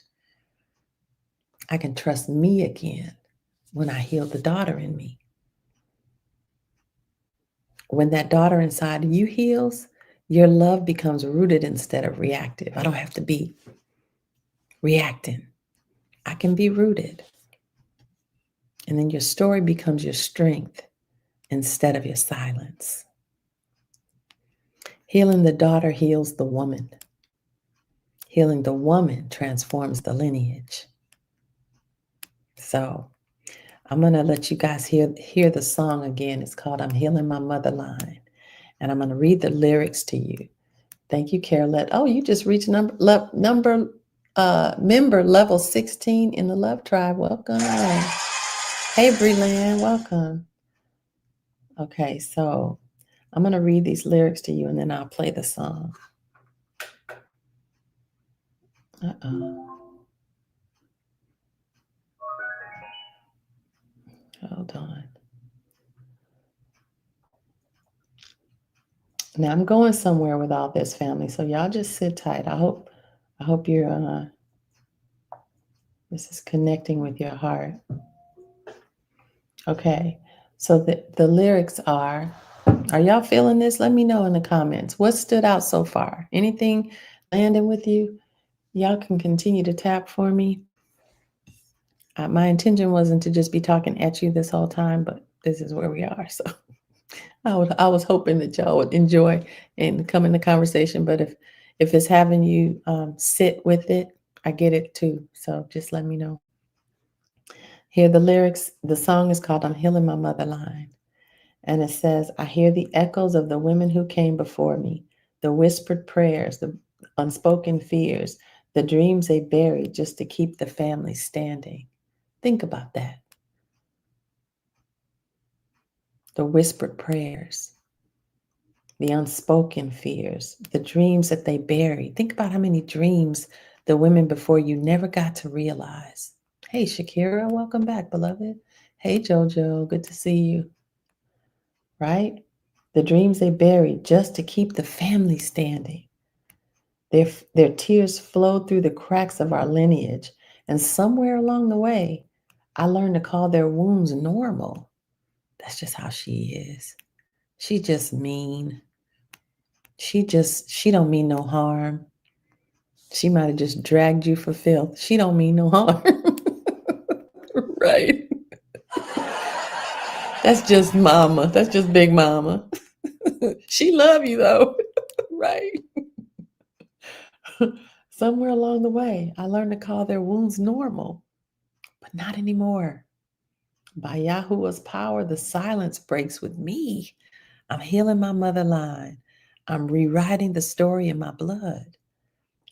Speaker 1: I can trust me again when I heal the daughter in me. When that daughter inside of you heals, your love becomes rooted instead of reactive. I don't have to be reacting. I can be rooted. And then your story becomes your strength instead of your silence. Healing the daughter heals the woman. Healing the woman transforms the lineage. So I'm going to let you guys hear the song again. It's called "I'm Healing My Motherline." And I'm going to read the lyrics to you. Thank you, Carolette. Oh, you just reached number member level 16 in the Love Tribe. Welcome. Hey, Breland, welcome. Okay, so I'm going to read these lyrics to you and then I'll play the song. Hold on. Now I'm going somewhere with all this, family, so y'all just sit tight. I hope you're this is connecting with your heart. Okay. So the lyrics are y'all feeling this? Let me know in the comments. What stood out so far? Anything landing with you? Y'all can continue to tap for me. My intention wasn't to just be talking at you this whole time, but this is where we are. So I was hoping that y'all would enjoy and come in the conversation. But if it's having you sit with it, I get it too. So just let me know. Hear the lyrics. The song is called "I'm Healing My Motherline." And it says, I hear the echoes of the women who came before me, the whispered prayers, the unspoken fears, the dreams they buried just to keep the family standing. Think about that. The whispered prayers, the unspoken fears, the dreams that they buried. Think about how many dreams the women before you never got to realize. Hey, Shakira, welcome back, beloved. Hey, JoJo, good to see you. Right? The dreams they buried just to keep the family standing. Their tears flowed through the cracks of our lineage, and somewhere along the way, I learned to call their wounds normal. That's just how she is. She just mean. She don't mean no harm. She might have just dragged you for filth. She don't mean no harm. Right? That's just mama. That's just big mama. She love you though. Right? Somewhere along the way, I learned to call their wounds normal, but not anymore. By Yahuwah's power, the silence breaks with me. I'm healing my mother line. I'm rewriting the story in my blood.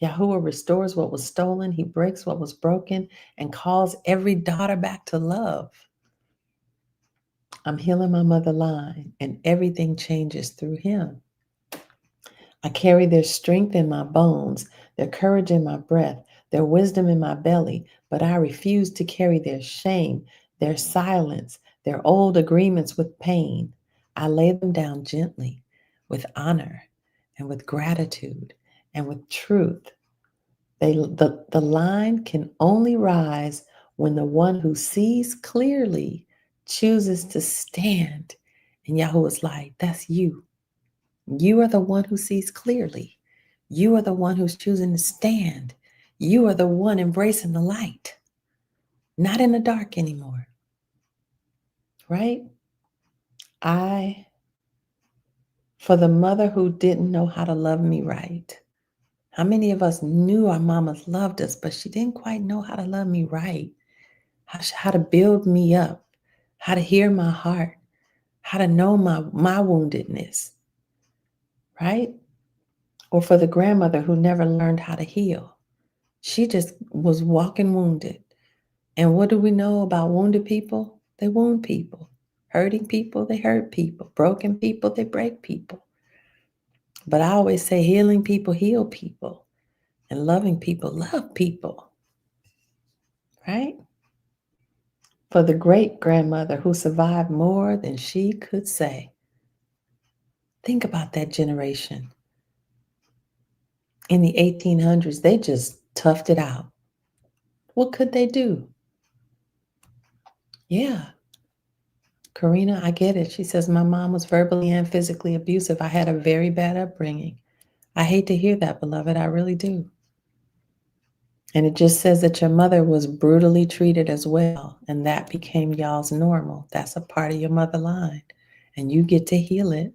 Speaker 1: Yahuwah restores what was stolen. He breaks what was broken and calls every daughter back to love. I'm healing my mother line, and everything changes through him. I carry their strength in my bones, their courage in my breath, their wisdom in my belly, but I refuse to carry their shame, their silence, their old agreements with pain. I lay them down gently, with honor and with gratitude and with truth. The line can only rise when the one who sees clearly chooses to stand in Yahuwah's light. That's you. You are the one who sees clearly. You are the one who's choosing to stand. You are the one embracing the light, not in the dark anymore. Right? For the mother who didn't know how to love me right. How many of us knew our mamas loved us, but she didn't quite know how to love me right? How to build me up, how to hear my heart, how to know my woundedness, right? Or for the grandmother who never learned how to heal. She just was walking wounded. And what do we know about wounded people? They wound people. Hurting people, they hurt people. Broken people, they break people. But I always say healing people heal people. And loving people love people. Right? For the great grandmother who survived more than she could say. Think about that generation. In the 1800s, they just toughed it out. What could they do? Yeah. Karina, I get it. She says, my mom was verbally and physically abusive. I had a very bad upbringing. I hate to hear that, beloved. I really do. And it just says that your mother was brutally treated as well. And that became y'all's normal. That's a part of your mother line. And you get to heal it.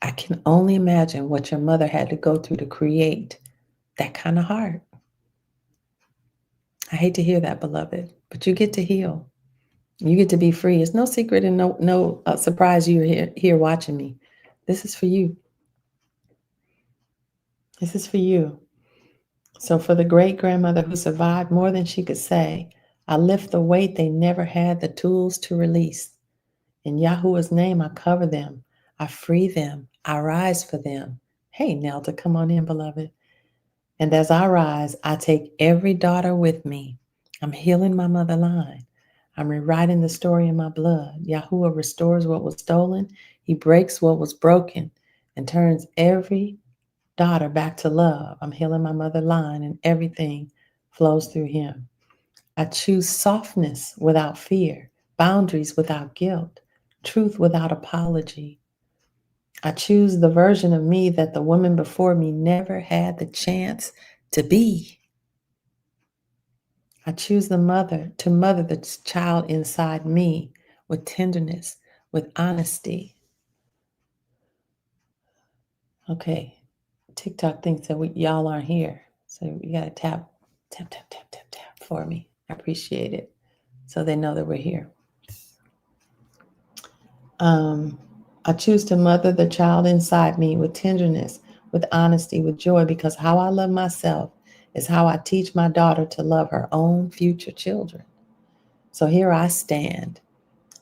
Speaker 1: I can only imagine what your mother had to go through to create that kind of heart. I hate to hear that, beloved, but you get to heal. You get to be free. It's no secret and no surprise you're here watching me. This is for you. This is for you. So for the great grandmother who survived more than she could say, I lift the weight they never had the tools to release. In Yahuwah's name, I cover them. I free them. I rise for them. Hey, Nelda, come on in, beloved. And as I rise, I take every daughter with me. I'm healing my mother line. I'm rewriting the story in my blood. Yahuwah restores what was stolen. He breaks what was broken and turns every daughter back to love. I'm healing my mother line, and everything flows through him. I choose softness without fear, boundaries without guilt, truth without apology. I choose the version of me that the woman before me never had the chance to be. I choose to mother the child inside me with tenderness, with honesty. Okay, TikTok thinks that y'all aren't here. So you gotta tap for me. I appreciate it. So they know that we're here. I choose to mother the child inside me with tenderness, with honesty, with joy, because how I love myself is how I teach my daughter to love her own future children. So here I stand,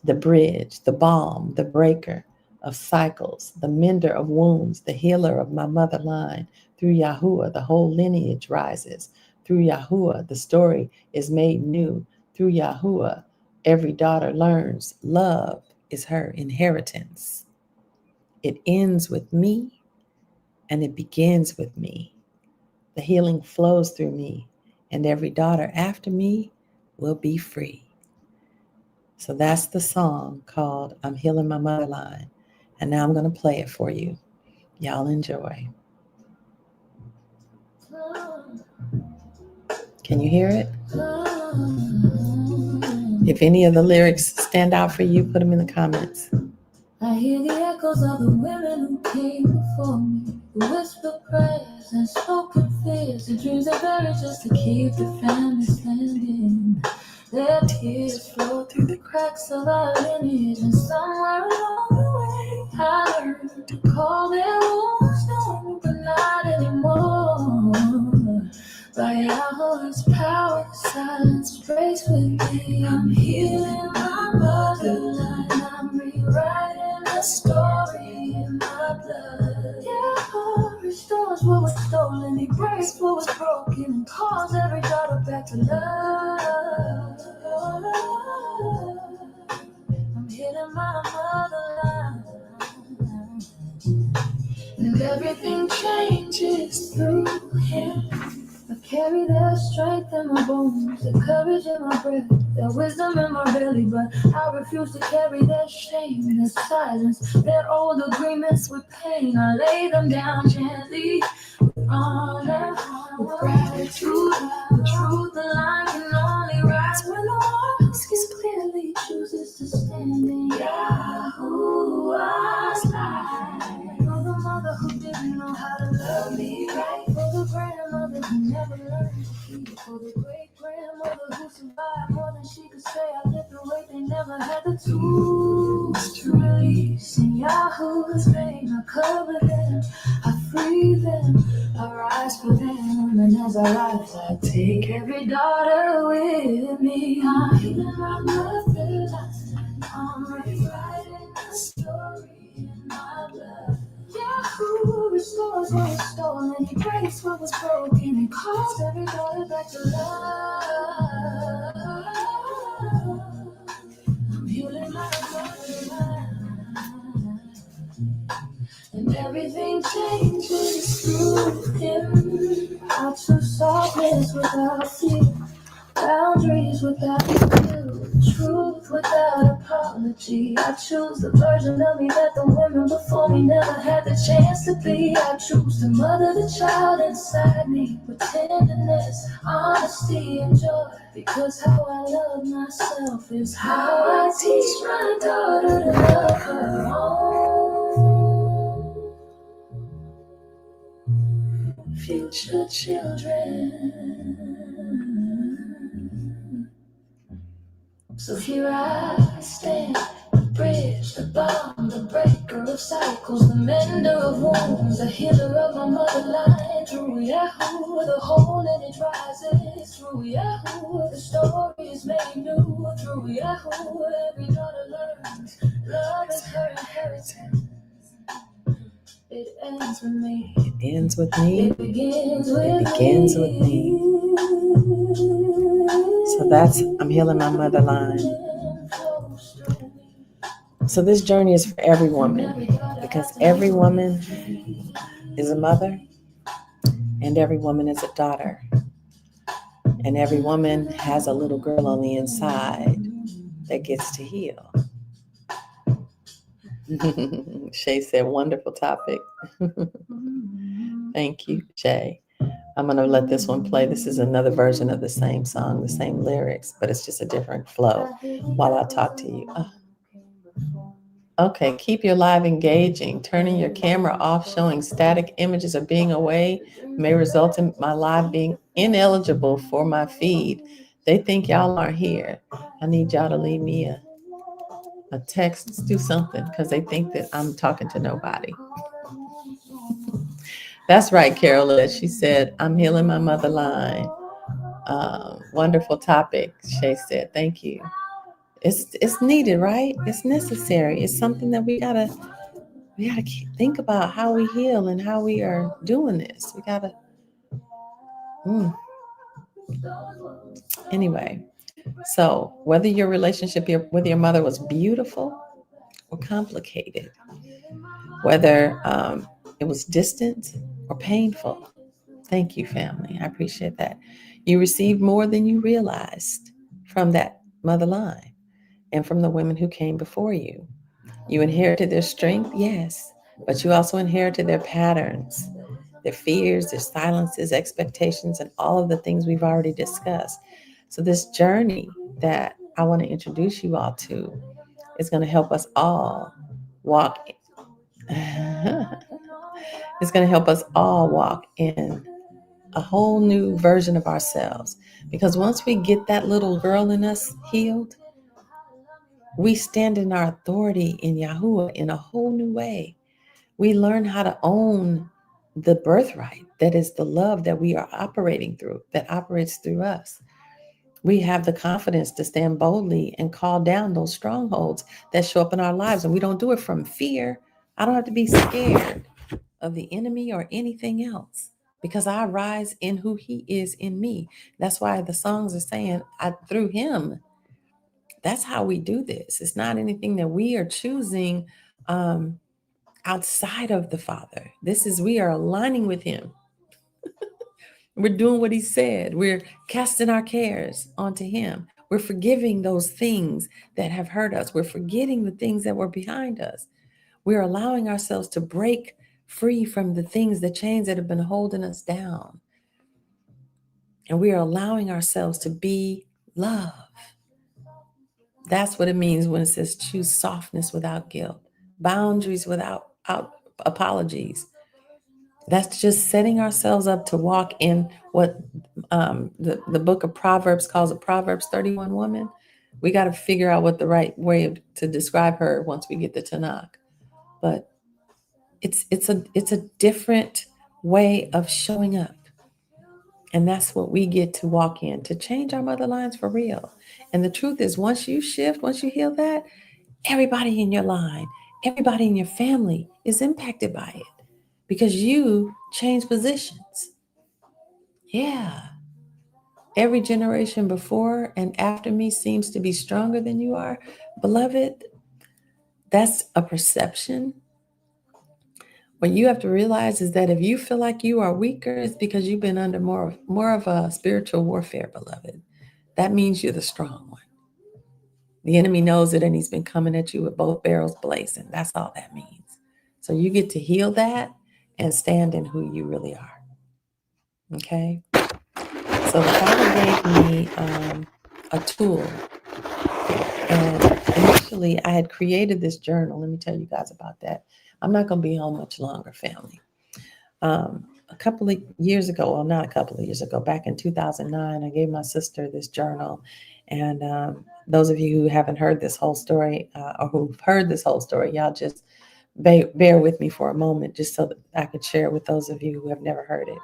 Speaker 1: the bridge, the balm, the breaker of cycles, the mender of wounds, the healer of my mother line. Through Yahuwah, the whole lineage rises. Through Yahuwah, the story is made new. Through Yahuwah, every daughter learns love is her inheritance. It ends with me and it begins with me. The healing flows through me, and every daughter after me will be free. So that's the song called I'm Healing My Motherline. And now I'm going to play it for you. Y'all enjoy. Can you hear it? If any of the lyrics stand out for you, put them in the comments. I hear the echoes of the women who came before me, who whispered prayers and spoken fears, the dreams they buried just to keep the family standing. Their tears flow through the cracks of our lineage, and somewhere along the way, I learned to call their wounds known, but not anymore. By Yahweh's power, silence breaks with me. I'm healing my motherline. I'm rewriting the story in my blood. Yahweh restores what was stolen. He breaks what was broken and calls every daughter back to love. I'm healing my motherline. And everything changes through him. I carry their strength in my bones, their courage in my breath, their wisdom in my belly, but I refuse to carry their shame, their silence, their old agreements with pain. I lay them down gently, with honor, with gratitude, with truth. The line can only rise when the one sees clearly, chooses to stand in Yahuwah's light. For the mother who didn't know how to love me right, for the grandmother who never learned to keep, for the great grandmother who survived more than she could say. I lift the weight they never had the tools to release. In Yahuwah's name, I cover them, I free them, I rise for them. And as I rise, I take every daughter with me. I'm healing my motherline, I'm rewriting the story in my blood. Yahuwah restores what was stolen. He breaks what was broken and calls every daughter back to love. I'm healing my motherline, and everything changes through him. I choose softness without fear, boundaries without guilt, truth without apology. I choose the version of me that the women before me never had the chance to be. I choose to mother the child inside me with tenderness, honesty, and joy. Because how I love myself is how I teach my daughter to love her own future children. So here I stand, bridge, the bomb, the breaker of cycles, the mender of wounds, the healer of my motherline. Through Yahoo, the whole lineage rises. Through Yahoo, the story is made new. Through Yahoo, every daughter learns love is her inheritance. It ends with me. It ends with me. It begins with me. So that's, I'm healing my mother line. So this journey is for every woman, because every woman is a mother and every woman is a daughter. And every woman has a little girl on the inside that gets to heal. Shay said, wonderful topic. Thank you, Shay. I'm going to let this one play. This is another version of the same song, the same lyrics, but it's just a different flow while I talk to you. Okay, keep your live engaging. Turning your camera off, showing static images, or being away may result in my live being ineligible for my feed. They think y'all aren't here. I need y'all to leave me a text, do something, because they think that I'm talking to nobody. That's right, Carol. She said, I'm healing my mother line. Wonderful topic, Shay said. Thank you. It's needed, right? It's necessary. It's something that we gotta think about how we heal and how we are doing this. We gotta. Anyway, so whether your relationship with your mother was beautiful or complicated, whether it was distant or painful, thank you, family. I appreciate that. You received more than you realized from that mother line and from the women who came before you. You inherited their strength, yes, but you also inherited their patterns, their fears, their silences, expectations, and all of the things we've already discussed. So this journey that I want to introduce you all to is going to help us all walk. It's going to help us all walk in a whole new version of ourselves. Because once we get that little girl in us healed, we stand in our authority in Yahuwah in a whole new way. We learn how to own the birthright that is the love that we are operating through, that operates through us. We have the confidence to stand boldly and call down those strongholds that show up in our lives. And we don't do it from fear. I don't have to be scared of the enemy or anything else, because I rise in who he is in me. That's why the songs are saying, through him. That's how we do this. It's not anything that we are choosing outside of the Father. We are aligning with him. We're doing what he said. We're casting our cares onto him. We're forgiving those things that have hurt us. We're forgetting the things that were behind us. We're allowing ourselves to break free from the things, the chains that have been holding us down. And we are allowing ourselves to be love. That's what it means when it says choose softness without guilt, boundaries without apologies. That's just setting ourselves up to walk in what the book of Proverbs calls a Proverbs 31 woman. We got to figure out what the right way to describe her once we get the Tanakh. But it's a different way of showing up. And that's what we get to walk in, to change our mother lines for real. And the truth is, once you shift, once you heal that, everybody in your line, everybody in your family is impacted by it because you change positions. Yeah. Every generation before and after me seems to be stronger than you are. Beloved, that's a perception. What you have to realize is that if you feel like you are weaker, it's because you've been under more of a spiritual warfare, beloved. That means you're the strong one. The enemy knows it, and he's been coming at you with both barrels blazing. That's all that means. So you get to heal that and stand in who you really are. Okay? So the Father gave me a tool. And initially, I had created this journal. Let me tell you guys about that. I'm not going to be home much longer, family. A couple of years ago, well, not a couple of years ago, back in 2009, I gave my sister this journal. And Those of you who haven't heard this whole story or who've heard this whole story, y'all just bear with me for a moment just so that I could share it with those of you who have never heard it.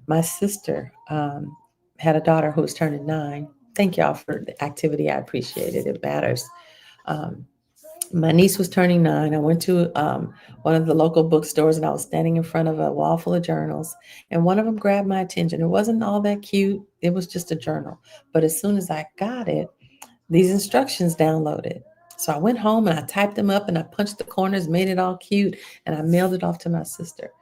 Speaker 1: My sister had a daughter who was turning 9. Thank y'all for the activity. I appreciate it. It matters. Um, my niece was turning 9. I went to one of the local bookstores and I was standing in front of a wall full of journals. And one of them grabbed my attention. It wasn't all that cute, it was just a journal. But as soon as I got it, these instructions downloaded. So I went home and I typed them up and I punched the corners, made it all cute, and I mailed it off to my sister.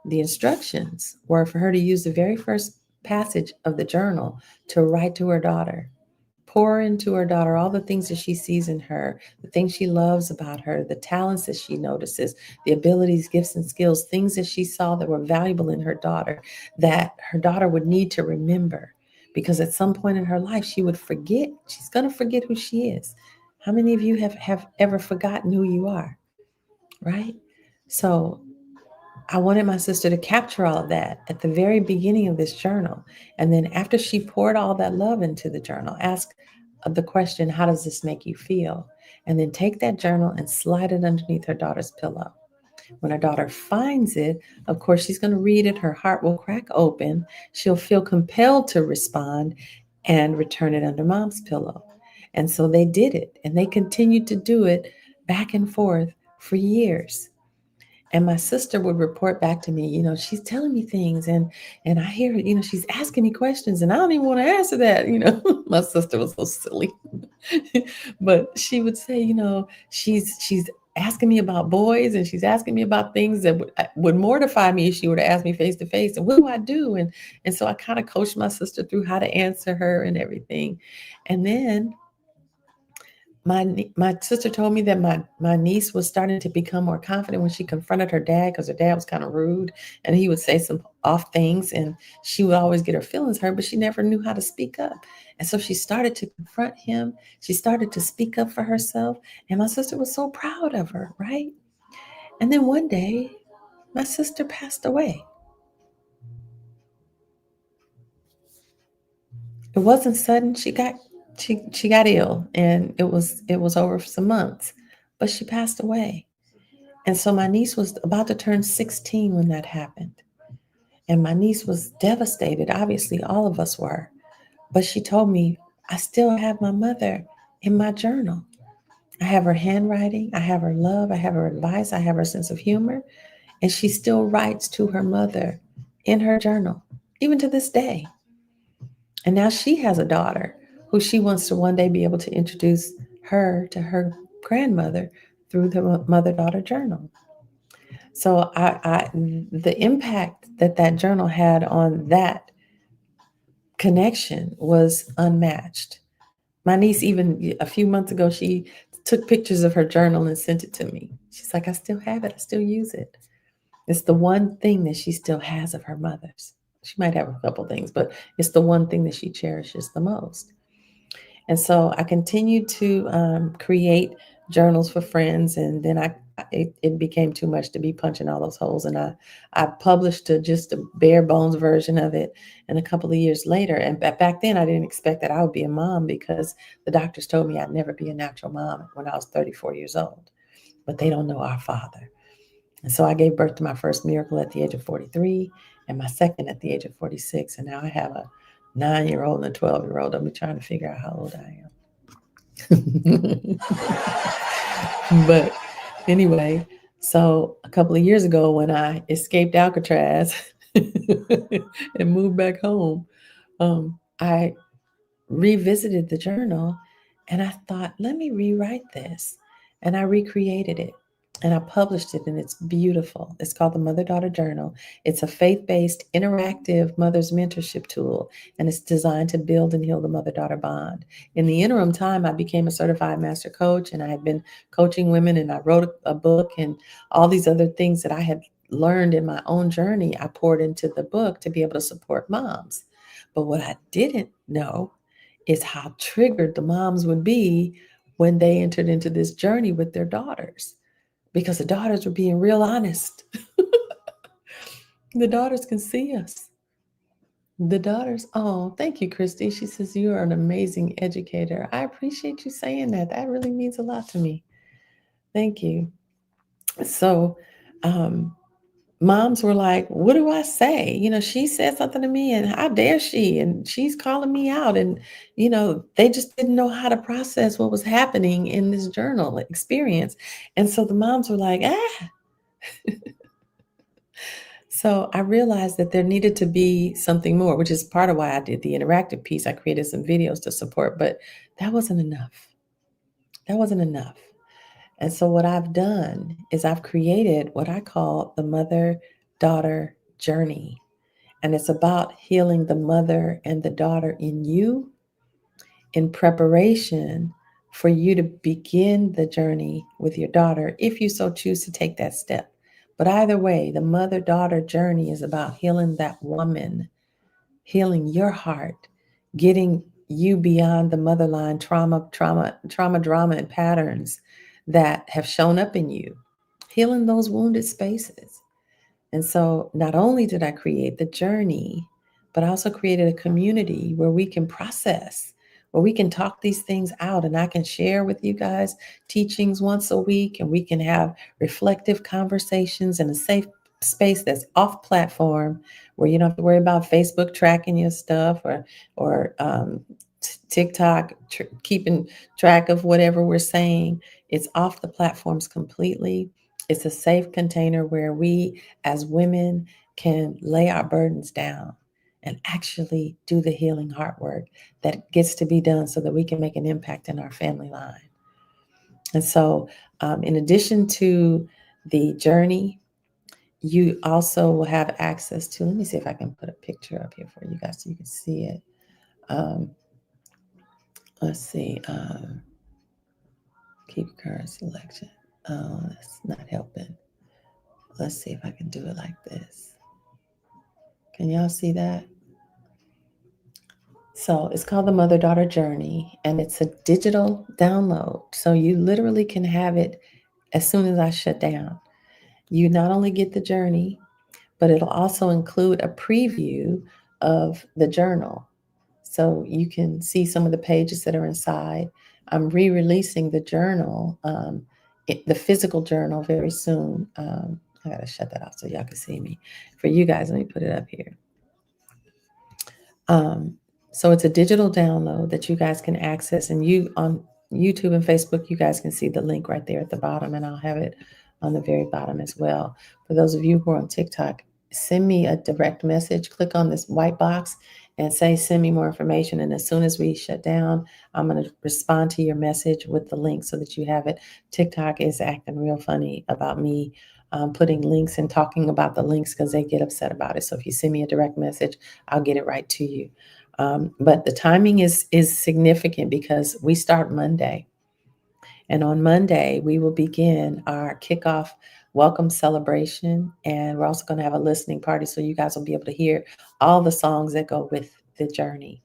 Speaker 1: The instructions were for her to use the very first passage of the journal to write to her daughter, pour into her daughter all the things that she sees in her, the things she loves about her, the talents that she notices, the abilities, gifts, and skills, things that she saw that were valuable in her daughter that her daughter would need to remember. Because at some point in her life, she would forget. She's going to forget who she is. How many of you have ever forgotten who you are? Right? So I wanted my sister to capture all of that at the very beginning of this journal. And then after she poured all that love into the journal, ask the question, how does this make you feel? And then take that journal and slide it underneath her daughter's pillow. When her daughter finds it, of course, she's going to read it. Her heart will crack open. She'll feel compelled to respond and return it under mom's pillow. And so they did it. And they continued to do it back and forth for years. And my sister would report back to me, she's telling me things and I hear it, she's asking me questions and I don't even want to answer that. My sister was so silly. But she would say, she's asking me about boys and she's asking me about things that would mortify me if she were to ask me face to face. And what do I do? And so I kind of coached my sister through how to answer her and everything. And then my sister told me that my niece was starting to become more confident when she confronted her dad, because her dad was kind of rude and he would say some off things and she would always get her feelings hurt, but she never knew how to speak up. And so she started to confront him. She started to speak up for herself. And my sister was so proud of her, right? And then one day, my sister passed away. It wasn't sudden. She got ill and it was over for some months, but she passed away. And so my niece was about to turn 16 when that happened. And my niece was devastated. Obviously, all of us were. But she told me, I still have my mother in my journal. I have her handwriting. I have her love. I have her advice. I have her sense of humor. And she still writes to her mother in her journal, even to this day. And now she has a daughter who she wants to one day be able to introduce her to her grandmother through the mother-daughter journal. So the impact that journal had on that connection was unmatched. My niece, even a few months ago, she took pictures of her journal and sent it to me. She's like, I still have it. I still use it. It's the one thing that she still has of her mother's. She might have a couple things, but it's the one thing that she cherishes the most. And so I continued to create journals for friends, and then it became too much to be punching all those holes, and I published just a bare bones version of it. And a couple of years later, and back then I didn't expect that I would be a mom, because the doctors told me I'd never be a natural mom when I was 34 years old. But they don't know our Father. And so I gave birth to my first miracle at the age of 43 and my second at the age of 46. And now I have a 9-year-old and a 12-year-old. I'll be trying to figure out how old I am. But anyway, so a couple of years ago when I escaped Alcatraz and moved back home, I revisited the journal and I thought, let me rewrite this. And I recreated it and I published it, and it's beautiful. It's called the Mother Daughter Journal. It's a faith based, interactive mother's mentorship tool, and it's designed to build and heal the mother daughter bond. In the interim time, I became a certified master coach, and I had been coaching women, and I wrote a book, and all these other things that I had learned in my own journey, I poured into the book to be able to support moms. But what I didn't know is how triggered the moms would be when they entered into this journey with their daughters, because the daughters were being real honest. The daughters can see us. The daughters, oh, thank you, Christy. She says, you are an amazing educator. I appreciate you saying that. That really means a lot to me. Thank you. So, um, moms were like, what do I say? She said something to me, and how dare she? And she's calling me out. And, they just didn't know how to process what was happening in this journal experience. And so the moms were like, ah. So I realized that there needed to be something more, which is part of why I did the interactive piece. I created some videos to support, but that wasn't enough. That wasn't enough. And so what I've done is I've created what I call the mother daughter journey. And it's about healing the mother and the daughter in you in preparation for you to begin the journey with your daughter if you so choose to take that step. But either way, the mother daughter journey is about healing that woman, healing your heart, getting you beyond the motherline drama, and patterns that have shown up in you, healing those wounded spaces. And so not only did I create the journey, but I also created a community where we can process, where we can talk these things out, and I can share with you guys teachings once a week, and we can have reflective conversations in a safe space that's off platform, where you don't have to worry about Facebook tracking your stuff, or TikTok keeping track of whatever we're saying. It's off the platforms completely. It's a safe container where we as women can lay our burdens down and actually do the healing heart work that gets to be done so that we can make an impact in our family line. And so, in addition to the journey, you also will have access to, let me see if I can put a picture up here for you guys so you can see it. Um, let's see, keep current selection. Oh, that's not helping. Let's see if I can do it like this. Can y'all see that? So it's called the Mother Daughter Journey, and it's a digital download. So you literally can have it as soon as I shut down. You not only get the journey, but it'll also include a preview of the journal. So you can see some of the pages that are inside. I'm re releasing the journal, the physical journal, very soon. I got to shut that off so y'all can see me. For you guys, let me put it up here. Um, so it's a digital download that you guys can access, and you on YouTube and Facebook, you guys can see the link right there at the bottom, and I'll have it on the very bottom as well. For those of you who are on TikTok, send me a direct message. Click on this white box and say, send me more information. And as soon as we shut down, I'm going to respond to your message with the link so that you have it. TikTok is acting real funny about me putting links and talking about the links because they get upset about it. So if you send me a direct message, I'll get it right to you. But the timing is significant because we start Monday. And on Monday, we will begin our kickoff welcome celebration. And we're also going to have a listening party so you guys will be able to hear all the songs that go with the journey.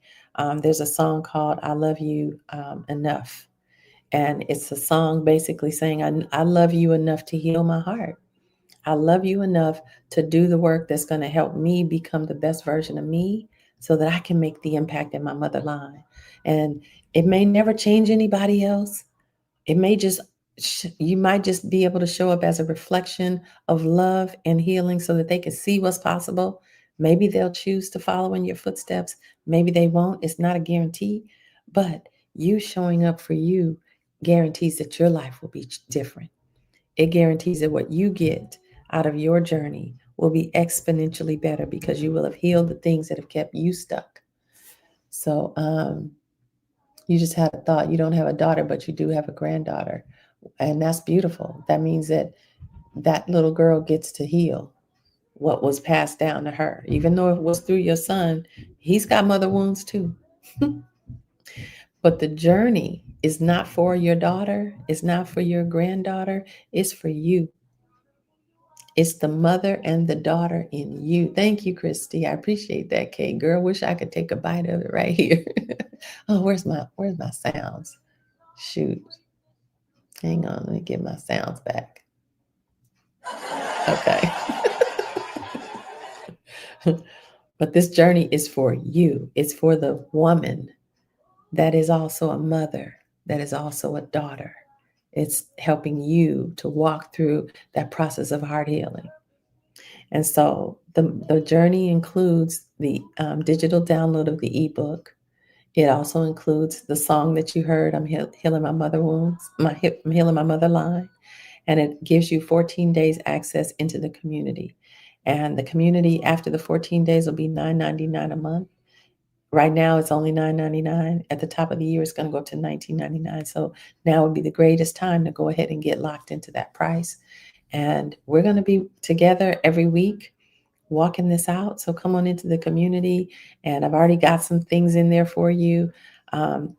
Speaker 1: There's a song called I Love You Enough. And it's a song basically saying, I love you enough to heal my heart. I love you enough to do the work that's going to help me become the best version of me so that I can make the impact in my mother line. And it may never change anybody else. It may just, you might just be able to show up as a reflection of love and healing so that they can see what's possible. Maybe they'll choose to follow in your footsteps. Maybe they won't. It's not a guarantee. But you showing up for you guarantees that your life will be different. It guarantees that what you get out of your journey will be exponentially better because you will have healed the things that have kept you stuck. So you just had a thought. You don't have a daughter, but you do have a granddaughter. And that's beautiful. That means that that little girl gets to heal what was passed down to her. Even though it was through your son, he's got mother wounds too. But the journey is not for your daughter, it's not for your granddaughter, it's for you. It's the mother and the daughter in you. Thank you, Christy. I appreciate that, Kate. Girl, wish I could take a bite of it right here. Oh, where's my sounds? Shoot. Hang on, let me get my sounds back. Okay. But this journey is for you. It's for the woman that is also a mother, that is also a daughter. It's helping you to walk through that process of heart healing. And so the journey includes the digital download of the ebook. It also includes the song that you heard, healing my mother wounds, I'm healing my mother line. And it gives you 14 days access into the community. And the community after the 14 days will be $9.99 a month. Right now it's only $9.99. At the top of the year, it's going to go up to $19.99. So now would be the greatest time to go ahead and get locked into that price. And we're going to be together every week walking this out. So come on into the community, and I've already got some things in there for you.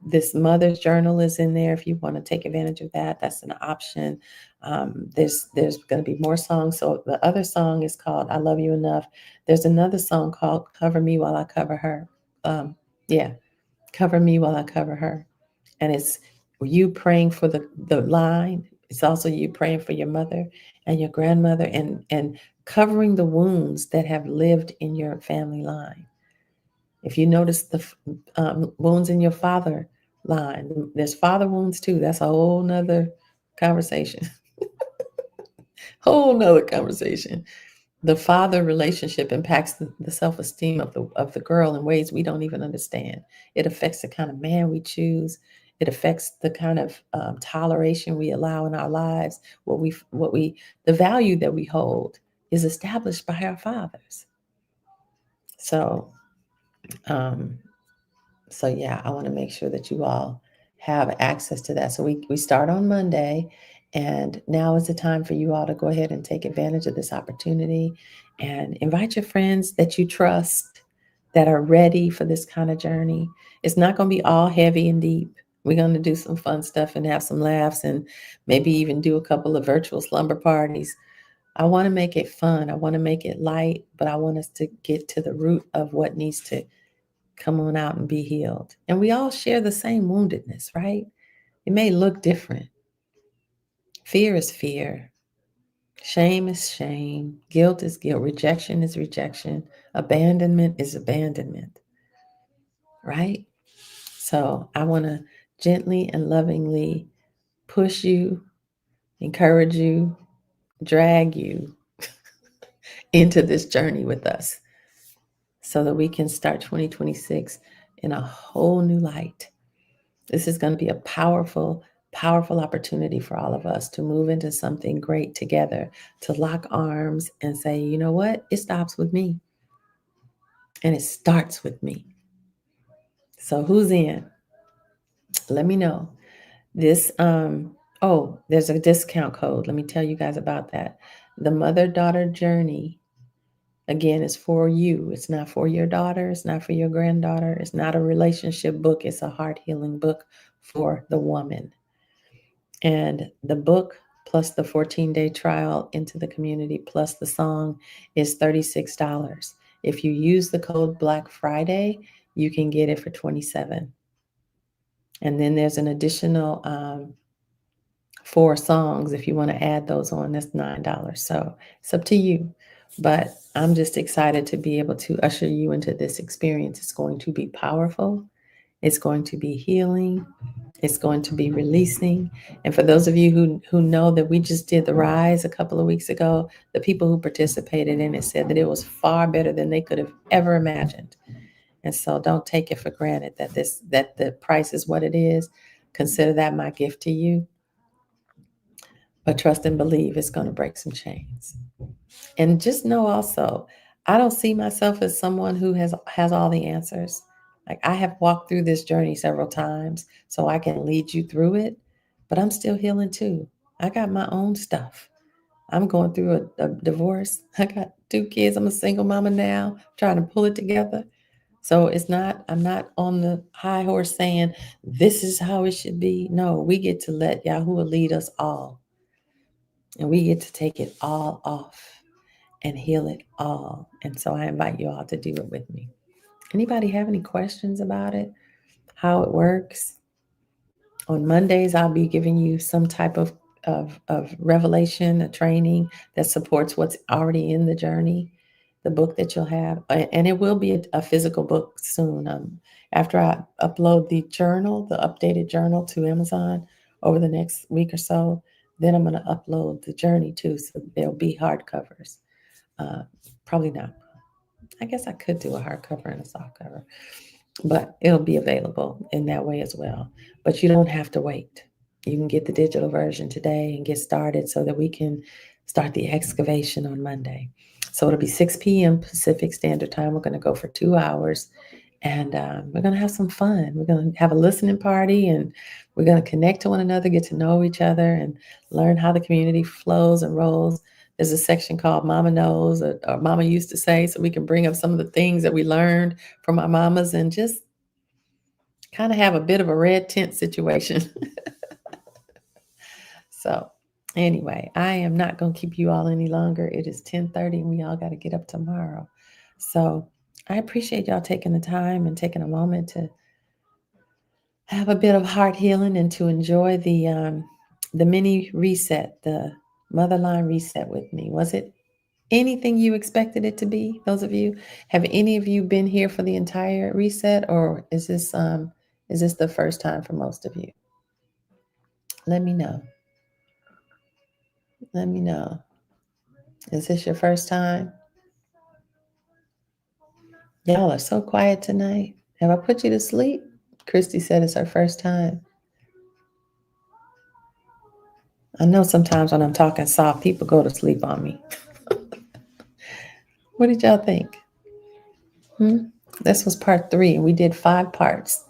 Speaker 1: This mother's journal is in there if you want to take advantage of that. That's an option. There's going to be more songs. So the other song is called "I Love You Enough." There's another song called "Cover Me While I Cover Her." Yeah, "Cover Me While I Cover Her," and it's you praying for the line. It's also you praying for your mother and your grandmother, and covering the wounds that have lived in your family line. If you notice the wounds in your father line, there's father wounds too. That's a whole nother conversation. Whole nother conversation. The father relationship impacts the self-esteem of the girl in ways we don't even understand. It affects the kind of man we choose. It affects the kind of toleration we allow in our lives. The value that we hold is established by our fathers. So, um, so yeah, I want to make sure that you all have access to that. So we start on Monday, and now is the time for you all to go ahead and take advantage of this opportunity and invite your friends that you trust that are ready for this kind of journey. It's not going to be all heavy and deep. We're going to do some fun stuff and have some laughs and maybe even do a couple of virtual slumber parties. I want to make it fun. I want to make it light, but I want us to get to the root of what needs to come on out and be healed. And we all share the same woundedness, right? It may look different. Fear is fear. Shame is shame. Guilt is guilt. Rejection is rejection. Abandonment is abandonment, right? So I want to gently and lovingly push you, encourage you, drag you into this journey with us so that we can start 2026 in a whole new light. This is going to be a powerful, powerful opportunity for all of us to move into something great together, to lock arms and say, you know what? It stops with me and it starts with me. So who's in? Let me know. This, there's a discount code. Let me tell you guys about that. The mother-daughter journey, again, is for you. It's not for your daughter. It's not for your granddaughter. It's not a relationship book. It's a heart healing book for the woman. And the book plus the 14-day trial into the community plus the song is $36. If you use the code Black Friday, you can get it for $27. And then there's an additional 4 songs. If you want to add those on, that's $9. So it's up to you. But I'm just excited to be able to usher you into this experience. It's going to be powerful. It's going to be healing. It's going to be releasing. And for those of you who know that we just did the Rise a couple of weeks ago, the people who participated in it said that it was far better than they could have ever imagined. And so don't take it for granted that the price is what it is. Consider that my gift to you. But trust and believe it's going to break some chains. And just know also, I don't see myself as someone who has all the answers. Like I have walked through this journey several times, so I can lead you through it, but I'm still healing too. I got my own stuff. I'm going through a divorce. I got 2 kids. I'm a single mama now, trying to pull it together. So I'm not on the high horse saying this is how it should be. No, we get to let Yahuwah lead us all. And we get to take it all off and heal it all. And so I invite you all to do it with me. Anybody have any questions about it? How it works? On Mondays, I'll be giving you some type of revelation, a training that supports what's already in the journey. the book that you'll have, and it will be a physical book soon. After I upload the journal, the updated journal to Amazon over the next week or so, then I'm going to upload the journey too. So there'll be hardcovers. Uh, Probably not. I guess I could do a hardcover and a softcover, but it'll be available in that way as well. But you don't have to wait. You can get the digital version today and get started so that we can start the excavation on Monday. So it'll be 6 p.m. Pacific Standard Time. We're going to go for 2 hours, and we're going to have some fun. We're going to have a listening party, and we're going to connect to one another, get to know each other, and learn how the community flows and rolls. There's a section called Mama Knows, or Mama Used to Say, so we can bring up some of the things that we learned from our mamas and just kind of have a bit of a red tent situation. So anyway, I am not going to keep you all any longer. It is 10:30 and we all got to get up tomorrow. So I appreciate y'all taking the time and taking a moment to have a bit of heart healing and to enjoy the mini reset, the motherline reset with me. Was it anything you expected it to be? Those of you, have any of you been here for the entire reset, or is this the first time for most of you? Let me know. Let me know. Is this your first time? Y'all are so quiet tonight. Have I put you to sleep? Christy said it's her first time. I know sometimes when I'm talking soft, people go to sleep on me. What did y'all think? This was part 3, and we did 5 parts.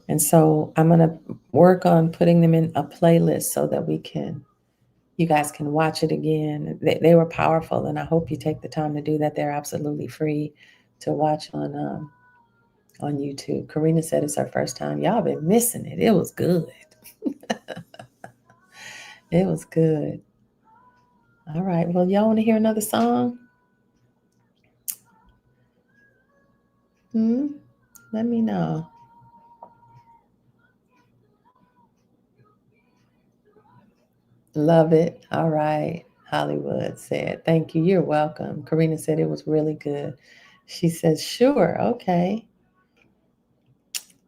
Speaker 1: And so I'm going to work on putting them in a playlist so that you guys can watch it again. They were powerful, and I hope you take the time to do that. They're absolutely free to watch on YouTube. Karina said it's her first time. Y'all been missing it. It was good. It was good. All right. Well, y'all want to hear another song? Let me know. Love it. All right. Hollywood said, thank you. You're welcome. Karina said it was really good. She says, sure. Okay.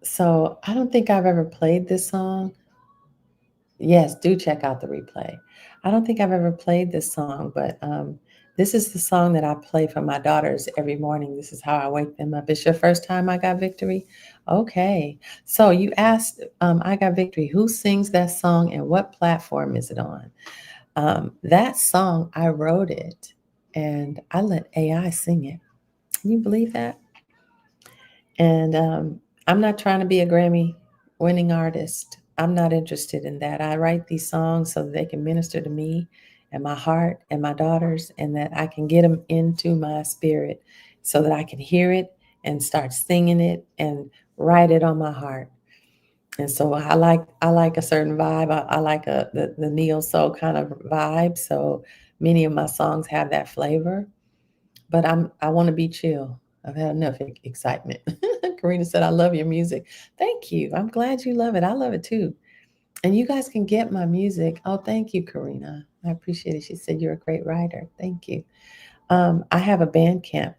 Speaker 1: So I don't think I've ever played this song. Yes, do check out the replay. I don't think I've ever played this song, but this is the song that I play for my daughters every morning. This is how I wake them up. It's your first time I Got Victory? Okay. So you asked, I Got Victory, who sings that song and what platform is it on? That song, I wrote it and I let AI sing it. Can you believe that? And I'm not trying to be a Grammy winning artist. I'm not interested in that. I write these songs so that they can minister to me and my heart and my daughters, and that I can get them into my spirit so that I can hear it and start singing it and write it on my heart. And so I like a certain vibe. I like the neo soul kind of vibe. So many of my songs have that flavor. But I want to be chill. I've had enough excitement. Karina said, I love your music. Thank you. I'm glad you love it. I love it too. And you guys can get my music. Oh, thank you, Karina. I appreciate it. She said you're a great writer. Thank you. I have a Bandcamp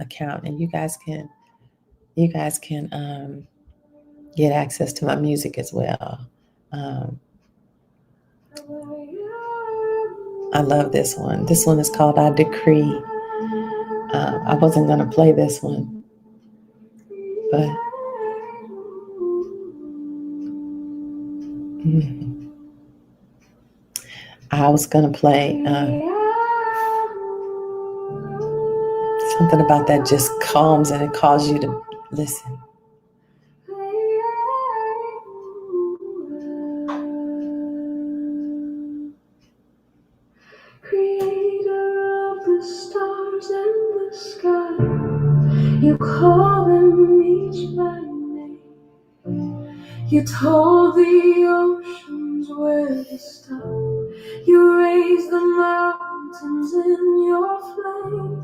Speaker 1: account, and you guys can get access to my music as well. I love this one. This one is called I Decree. I wasn't going to play this one, but I was going to play something about that just calms and it calls you to listen. Creator of the stars and the sky, you call them each by name. You told the oceans where to stop. You raised the mountains in your flame.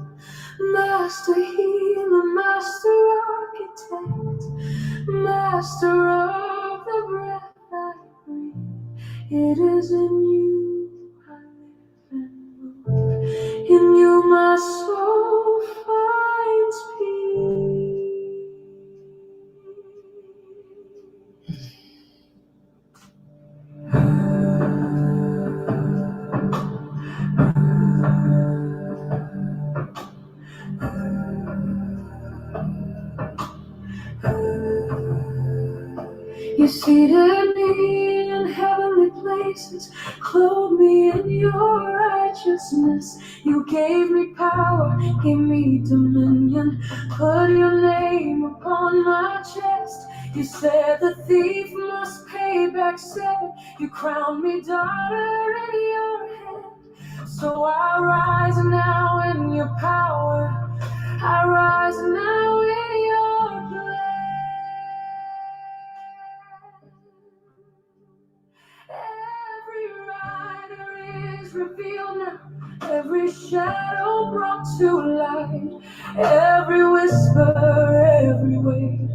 Speaker 1: Master healer, master architect, master of the breath I breathe. It is in you I live and move. In you my soul You seated me in heavenly places, clothed me in your righteousness. You gave me power, gave me dominion, put your name upon my chest. You said the thief must pay back seven. You crowned me daughter in your hand. So I rise now in your power. I rise now in your plan. Every rider is revealed now, every shadow brought to light, every whisper, every weight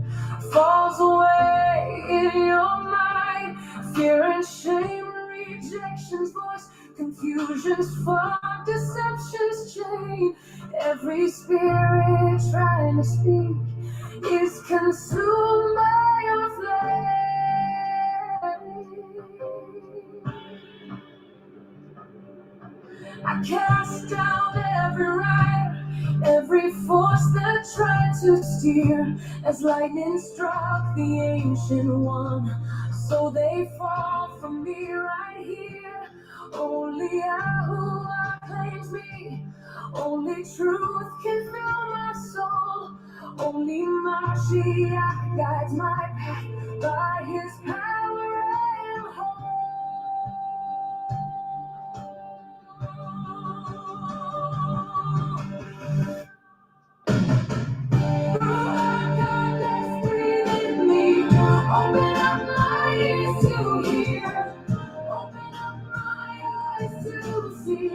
Speaker 1: falls away in your mind. Fear and shame, rejection's voice, confusion's fog, deception's chain. Every spirit trying to speak is consumed by your flame. I cast down every rider, every force that tried to steer, as lightning struck the ancient one. So they fall from me right here. Only Yahuwah claims me. Only truth can fill my soul. Only Mashiach guides my path. By his power I am whole. Open up my ears to hear. Open up my eyes to see.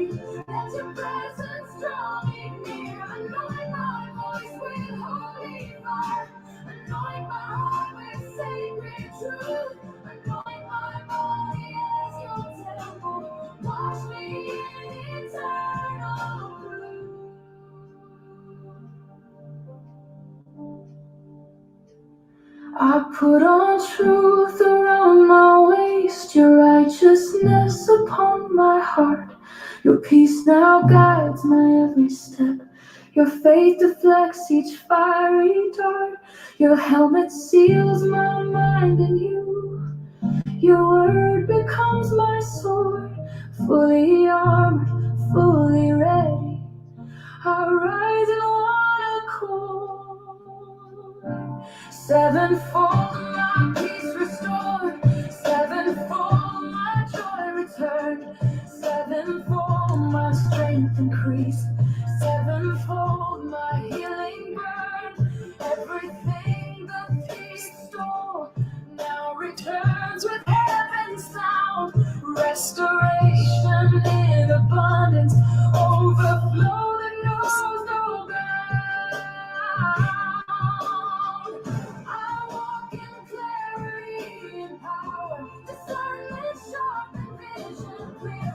Speaker 1: Let your presence draw me near. Anoint my voice with holy fire. Anoint my heart with sacred truth. Anoint my body as your temple. Wash me in eternal blue. I put on truth around my waist, your righteousness upon my heart. Your peace now guides my every step. Your faith deflects each fiery dart. Your helmet seals my mind in you. Your word becomes my sword, fully armored, fully ready. I rise in one accord. Sevenfold my peace restored. Sevenfold my joy returned. Sevenfold my strength increased. Sevenfold my healing burned. Everything the thief stole now returns with heaven's sound. Restoration in abundance, overflow that knows no bounds. I walk in clarity and power, discernment sharp and vision clear.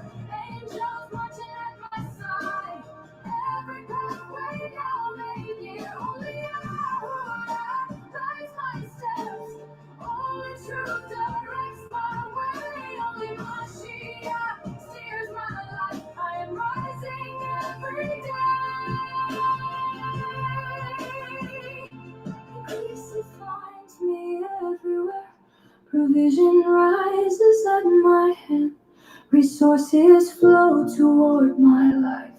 Speaker 1: Angels marching at my side, every pathway now made near. Only Yahweh guides my steps, only truth directs my way. Only Mashiach steers my life. I am rising every day. Grace finds me everywhere. Provision rises at my hand. Resources flow toward my life.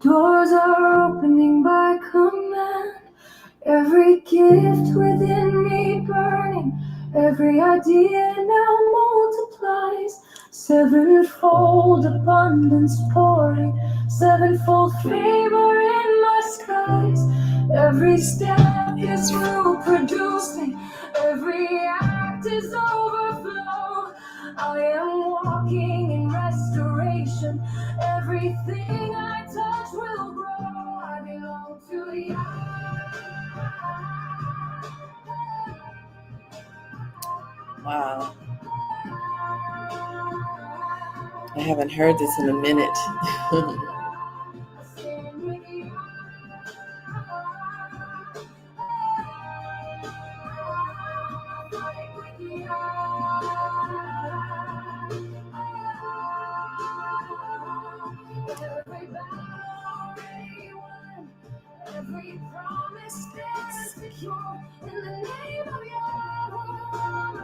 Speaker 1: Doors are opening by command. Every gift within me burning. Every idea now multiplies. Sevenfold abundance pouring. Sevenfold favor in my skies. Every step is root producing. Every act is overflow. I am walking in restoration. Everything I touch will grow. I belong to Yah. Wow. I haven't heard this in a minute. Every promise stands secure in the name of Yahweh.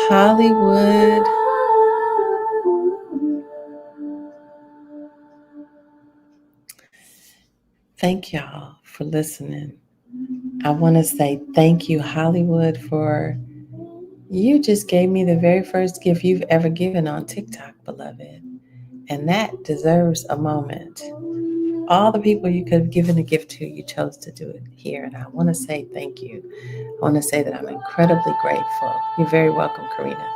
Speaker 1: Hollywood. Thank y'all for listening. I want to say thank you, Hollywood, for you just gave me the very first gift you've ever given on TikTok, beloved. And that deserves a moment. All the people you could have given a gift to, you chose to do it here. And I want to say thank you. I want to say that I'm incredibly grateful. You're very welcome, Karina.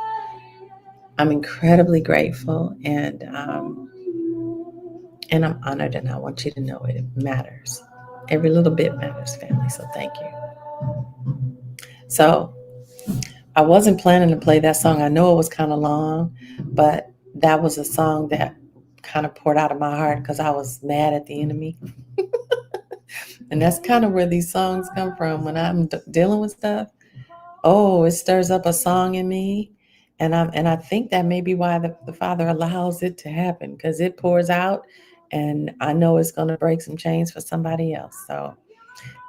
Speaker 1: I'm incredibly grateful, and I'm honored, and I want you to know it matters. Every little bit matters, family. So thank you. So I wasn't planning to play that song. I know it was kind of long, but that was a song that kind of poured out of my heart because I was mad at the enemy. And that's kind of where these songs come from. When I'm dealing with stuff, oh, it stirs up a song in me. And I think that may be why the Father allows it to happen, because it pours out, and I know it's going to break some chains for somebody else. So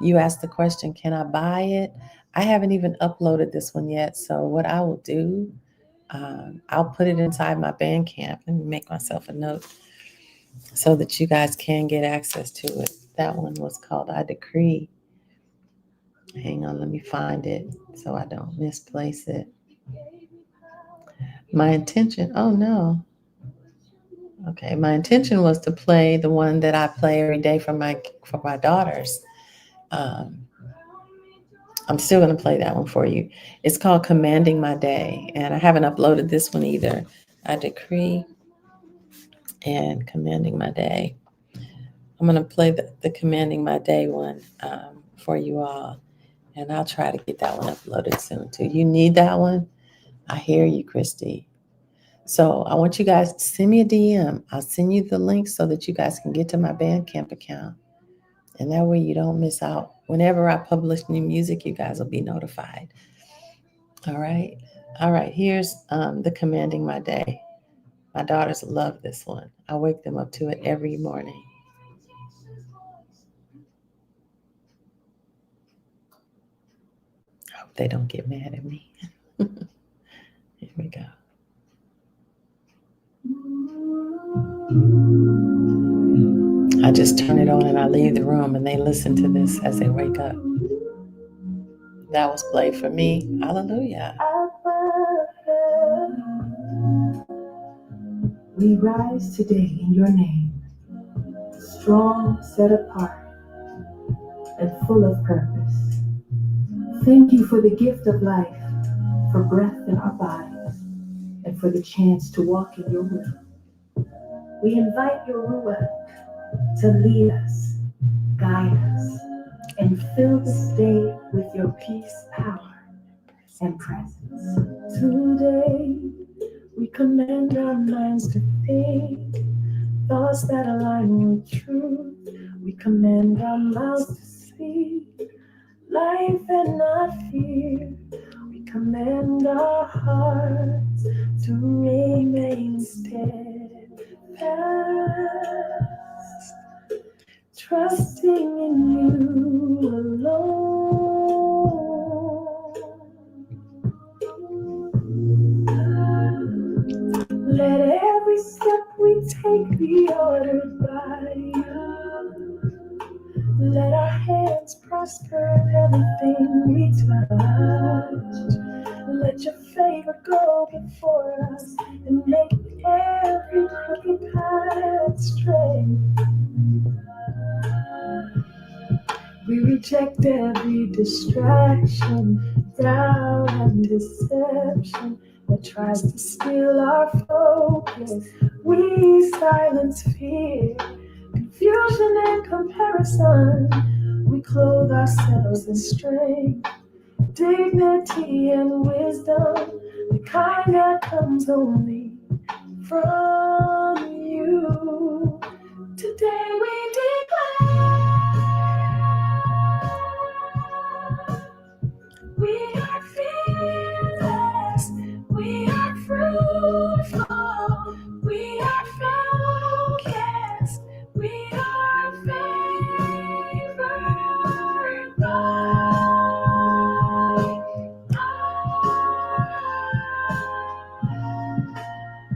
Speaker 1: you asked the question, can I buy it? I haven't even uploaded this one yet. So what I will do, I'll put it inside my Bandcamp and make myself a note so that you guys can get access to it. That one was called I Decree. Hang on, let me find it so I don't misplace it. My intention, oh no. Okay, my intention was to play the one that I play every day for my daughters. I'm still going to play that one for you. It's called Commanding My Day, and I haven't uploaded this one either. I Decree and Commanding My Day. I'm going to play the Commanding My Day one for you all, and I'll try to get that one uploaded soon too. You need that one? I hear you, Christy. So I want you guys to send me a DM. I'll send you the link so that you guys can get to my Bandcamp account. And that way you don't miss out. Whenever I publish new music, you guys will be notified. All right. All right. Here's the Commanding My Day. My daughters love this one. I wake them up to it every morning. I hope they don't get mad at me. Here we go. I just turn it on and I leave the room, and they listen to this as they wake up. That was played for me. Hallelujah.
Speaker 2: We rise today in your name, strong, set apart, and full of purpose. Thank you for the gift of life, for breath in our bodies, and for the chance to walk in your will. We invite your Ruach to lead us, guide us, and fill this day with your peace, power, and presence. Today, we command our minds to think thoughts that align with truth. We command our mouths to speak life and not fear. We command our hearts to remain steadfast, trusting in you alone. Let every step we take be ordered by you. Let our hands prosper in everything we touch. Let your favor go before us and make every crooked path straight. We reject every distraction, doubt, and deception. that tries to steal our focus. We silence fear, confusion and comparison. We clothe ourselves in strength, dignity and wisdom, the kind that comes only from you. Today we declare we are fearless, we are fruitful, we are focused, we are favored by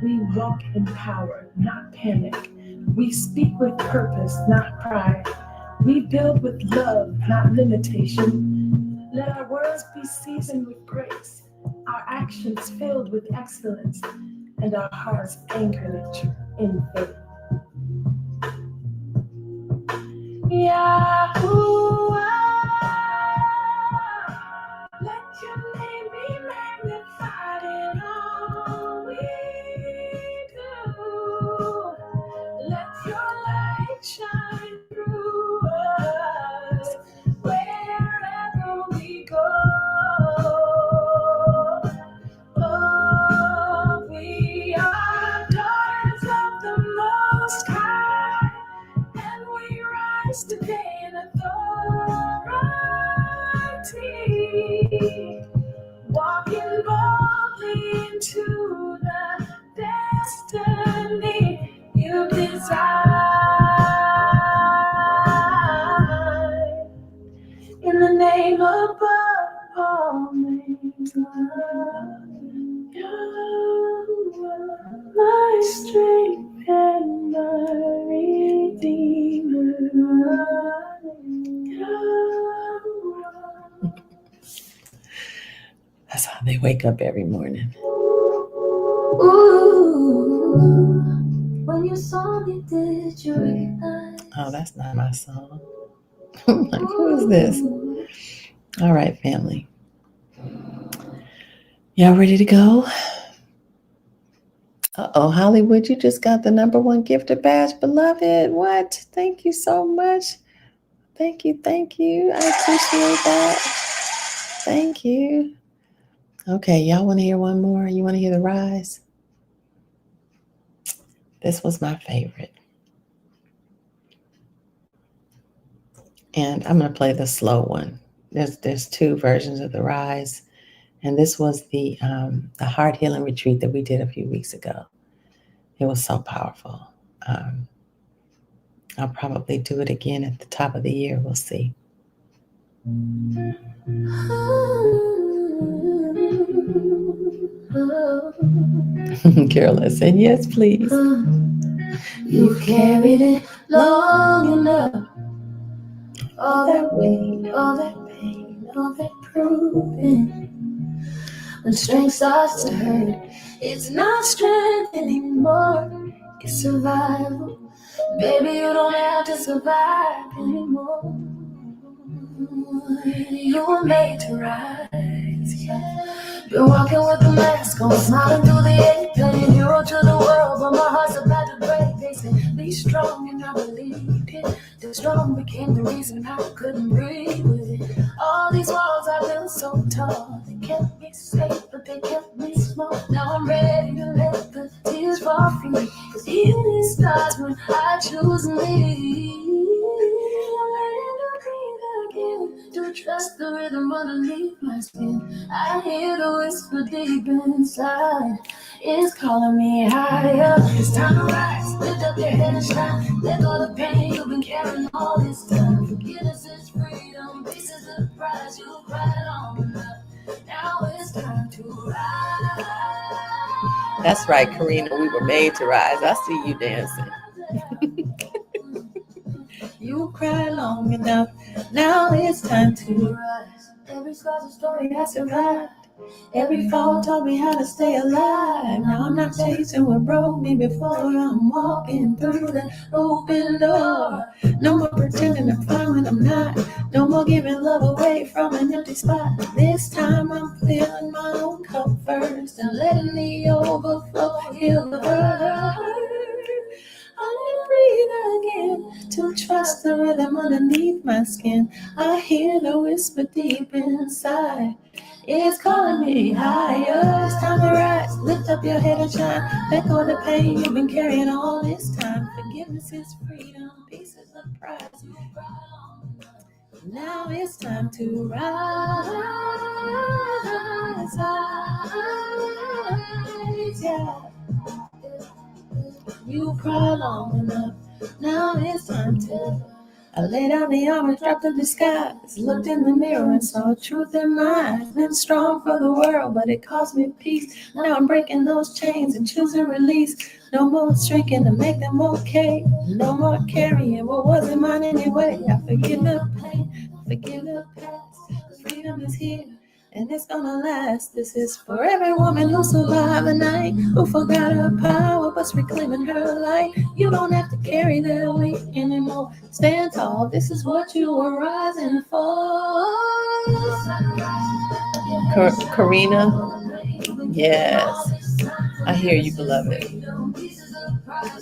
Speaker 2: We walk in power, not panic. We speak with purpose, not pride. We build with love, not limitation. Let our words be seasoned with grace, our actions filled with excellence, and our hearts anchored in faith. Yahuwah, let your name be magnified in all we do. Let your light shine through us wherever we go. Oh, we are daughters of the Most High, and we rise today in authority, walking boldly into the destiny you design. In the name above all names, Yahweh, my strength and my redeemer. Yahweh. That's how they wake up every morning. Ooh, when you saw me, did you recognize? Oh, that's not my song. I'm like, who is this? All right, family. Y'all ready to go? Uh-oh, Hollywood, you just got the #1 gifter badge, beloved. What? Thank you so much. Thank you. I appreciate that. Thank you. Okay, y'all want to hear one more? You want to hear the rise? This was my favorite. And I'm going to play the slow one. There's 2 versions of the rise. And this was the heart healing retreat that we did a few weeks ago. It was so powerful. I'll probably do it again at the top of the year. We'll see. Carol said, yes, please. You've carried it long enough. All that weight, all that pain, all that proving. When strength starts to hurt, it's not strength anymore. It's survival. Baby, you don't have to survive anymore. You were made to rise, yeah. Been walking with a mask on, smiling through the ache, playing hero to the world, but my heart's about to break. They said, be strong, and I believed it. The strong became the reason I couldn't breathe with it. All these walls I built so tall, they kept me safe, but they kept me small. Now I'm ready to let the tears fall free, 'cause healing starts when I choose me. I'm ready to breathe again, to trust the rhythm underneath my skin. I hear the whisper deep inside, it's calling me higher. It's time to rise, lift up your head and shine. Let go of the pain you've been carrying all this time. Forgiveness is freedom, peace is the prize. You cried long enough, now it's time to rise. That's right, Karina, we were made to rise. I see you dancing. You cried long enough, now it's time to rise. Every scar's a story I survived.
Speaker 1: Every fall taught me how to stay alive. Now I'm not chasing what broke me before. I'm walking through the open door. No more pretending I'm fine when I'm not. No more giving love away from an empty spot. This time I'm filling my own cup first and letting the overflow heal the hurt. I breathe again to trust the rhythm underneath my skin. I hear the whisper deep inside. It's calling me higher. It's time to rise. Lift up your head and shine. Let go of the pain you've been carrying all this time. Forgiveness is freedom. Peace is the prize. Now it's time to rise. Yeah. You cry long enough. Now it's time to. I laid down the armor, dropped the disguise, looked in the mirror and saw truth in my eyes. Been strong for the world, but it cost me peace. Now I'm breaking those chains and choosing release. No more shrinking to make them okay. No more carrying what wasn't mine anyway. I forgive the pain, forgive the past. Freedom is here. And it's gonna last. This is for every woman who survived the night, who forgot her power but's reclaiming her light. You don't have to carry that weight anymore. Stand tall. This is what you were rising for. Karina, yes, I hear you, beloved.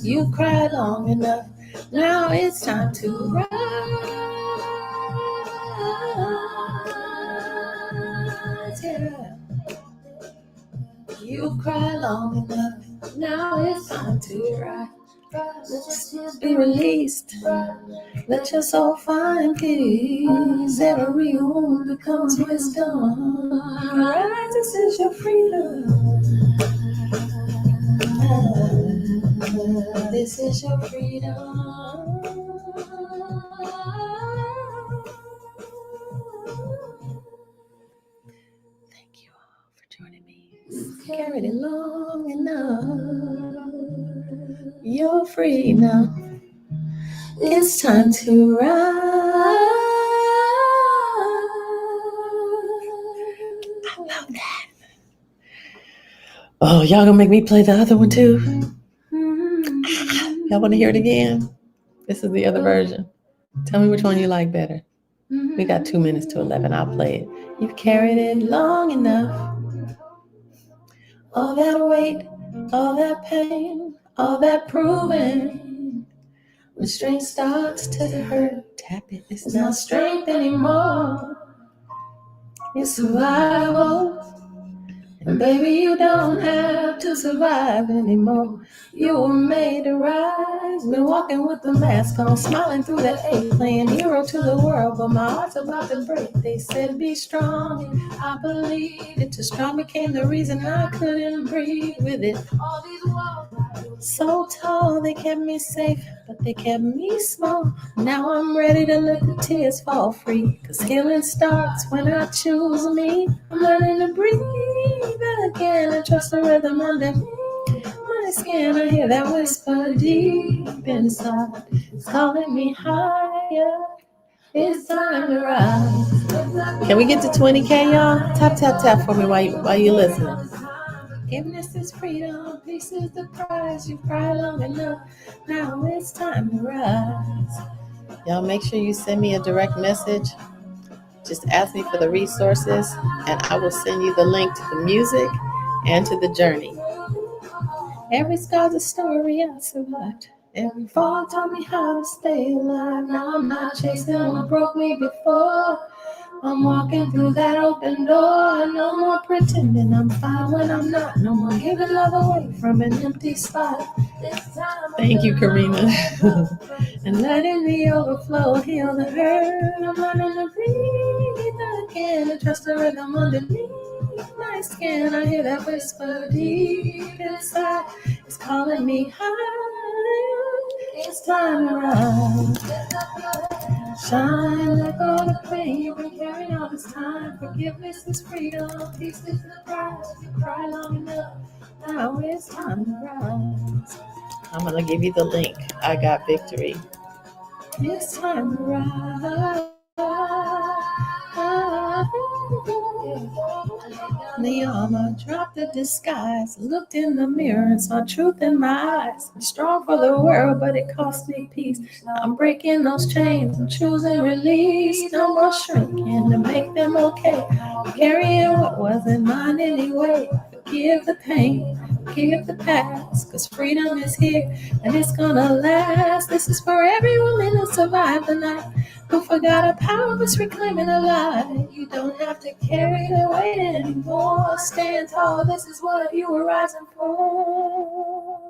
Speaker 1: You cried long enough. Now it's time to rise. Yeah. You cried long enough. Now it's time to rise. Let's be released. Let your soul find peace. Every wound becomes wisdom. Rise, this is your freedom. This is your freedom. Thank you all for joining me. Carried it long enough. You're free now. It's time to rise. I love that. Oh, y'all gonna make me play the other one too? Y'all want to hear it again? This is the other version. Tell me which one you like better. We got 2 minutes to 11. I'll play it. You've carried it long enough. All that weight, all that pain, all that proving. When strength starts to hurt, tap it. It's not strength anymore. It's survival. And baby, you don't have to survive anymore. You were made to rise. Been walking with the mask on, smiling through the hate, playing hero to the world, but my heart's about to break. They said be strong, and I believed it. Too strong became the reason I couldn't breathe with it. All these walls so tall, they kept me safe, but they kept me small. Now I'm ready to let the tears fall free, 'cause healing starts when I choose me. I'm learning to breathe again and trust the rhythm underneath my skin. I hear that whisper deep inside. It's calling me higher. It's time to rise. Can we get to 20K, y'all? Tap, tap, tap for me while you listen. Forgiveness is freedom. Peace is the prize. You cry long enough. Now it's time to rise. Y'all make sure you send me a direct message. Just ask me for the resources, and I will send you the link to the music and to the journey. Every scar's a story I survived. Every fall taught me how to stay alive. Now I'm not chasing what broke me before. I'm walking through that open door. No more pretending I'm fine when I'm not. No more giving love away from an empty spot. Thank you, Karina. And letting the overflow heal the hurt. I'm learning to breathe again and trust the rhythm underneath my skin. I hear that whisper deep inside. It's calling me higher. It's time to rise. Shine, let go of the pain you've been carrying all this time. Forgiveness is freedom, peace is the prize. You cry long enough, now it's time to rise. I'm gonna give you the link. I got victory. It's time to rise. The armor, dropped the disguise, looked in the mirror and saw truth in my eyes. I'm strong for the world, but it cost me peace. I'm breaking those chains and choosing release. No more shrinking to make them okay. I'm carrying what wasn't mine anyway. Forgive the pain, forgive the past, cause freedom is here and it's gonna last. This is for every woman who survived the night, who forgot her power was reclaiming her life. You don't have to carry the weight anymore. Stand tall, this is what you were rising for.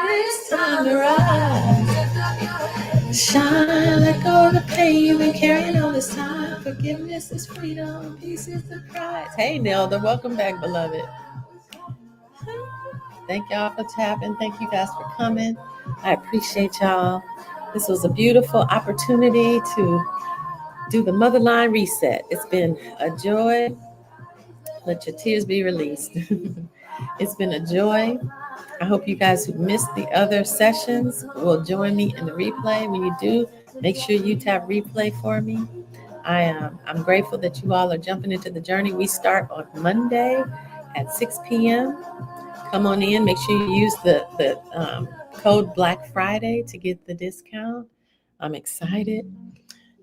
Speaker 1: It's time to rise. Shine, let go of the pain you've been carrying all this time. Forgiveness is freedom, peace is the prize. Hey Nelda, welcome back, beloved. Thank y'all for tapping. Thank you guys for coming. I appreciate y'all. This was a beautiful opportunity to do the Motherline Reset. It's been a joy. Let your tears be released. It's been a joy. I hope you guys who missed the other sessions will join me in the replay. When you do, make sure you tap replay for me. I'm grateful that you all are jumping into the journey. We start on Monday at 6 p.m. Come on in. Make sure you use the code Black Friday to get the discount. I'm excited.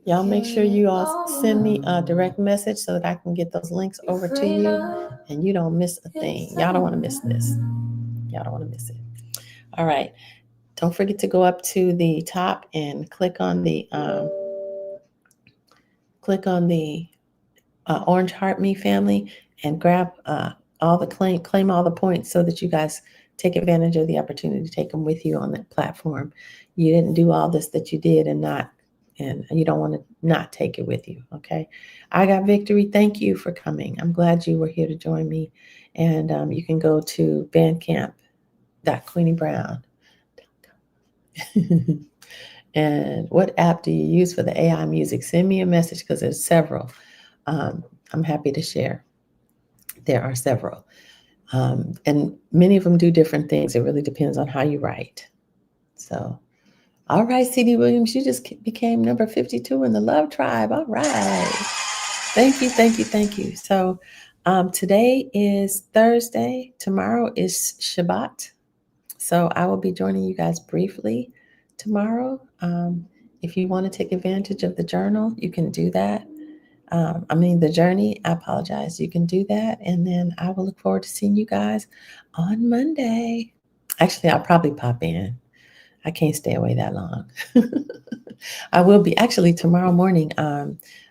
Speaker 1: Y'all make sure you all send me a direct message so that I can get those links over to you and you don't miss a thing. Y'all don't want to miss this. Y'all don't want to miss it. All right. Don't forget to go up to the top and click on the Orange Heart Me family and grab all the claim all the points so that you guys take advantage of the opportunity to take them with you on that platform. You didn't do all this that you did and you don't want to not take it with you. Okay. I got victory. Thank you for coming. I'm glad you were here to join me. And you can go to bandcamp.queeniebrown.com. And what app do you use for the AI music? Send me a message because there's several. I'm happy to share. There are several. And many of them do different things. It really depends on how you write. So, all right, C.D. Williams, you just became number 52 in the Love Tribe. All right. Thank you, thank you, thank you. So today is Thursday. Tomorrow is Shabbat. So I will be joining you guys briefly tomorrow. If you want to take advantage of the journal, you can do that. The journey, I apologize. You can do that. And then I will look forward to seeing you guys on Monday. Actually, I'll probably pop in. I can't stay away that long. I will be actually tomorrow morning.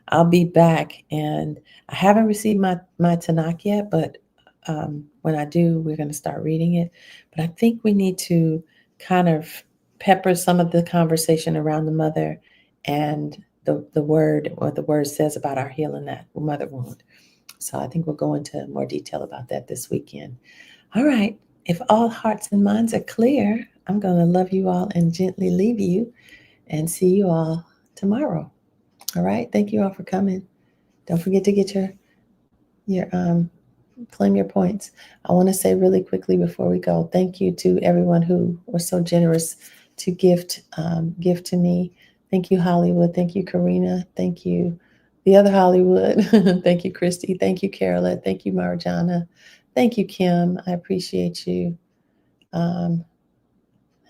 Speaker 1: I'll be back, and I haven't received my Tanakh yet, but when I do, we're going to start reading it. But I think we need to kind of pepper some of the conversation around the mother and the word, what the word says about our healing that mother wound. So I think we'll go into more detail about that this weekend. All right. If all hearts and minds are clear, I'm going to love you all and gently leave you and see you all tomorrow. All right. Thank you all for coming. Don't forget to get your claim your points. I want to say really quickly before we go, thank you to everyone who was so generous to gift to me. Thank you, Hollywood. Thank you, Karina. Thank you, the other Hollywood. Thank you, Christy. Thank you, Carola. Thank you, Marjana. Thank you, Kim. I appreciate you. Hang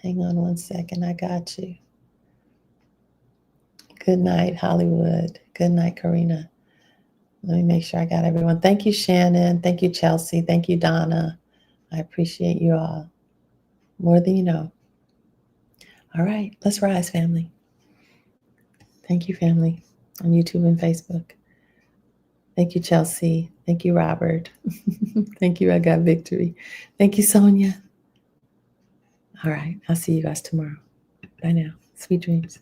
Speaker 1: on one second. I got you. Good night, Hollywood. Good night, Karina. Let me make sure I got everyone. Thank you, Shannon. Thank you, Chelsea. Thank you, Donna. I appreciate you all more than you know. All right, let's rise, family. Thank you, family, on YouTube and Facebook. Thank you, Chelsea. Thank you, Robert. Thank you, I got victory. Thank you, Sonia. All right, I'll see you guys tomorrow. Bye now. Sweet dreams.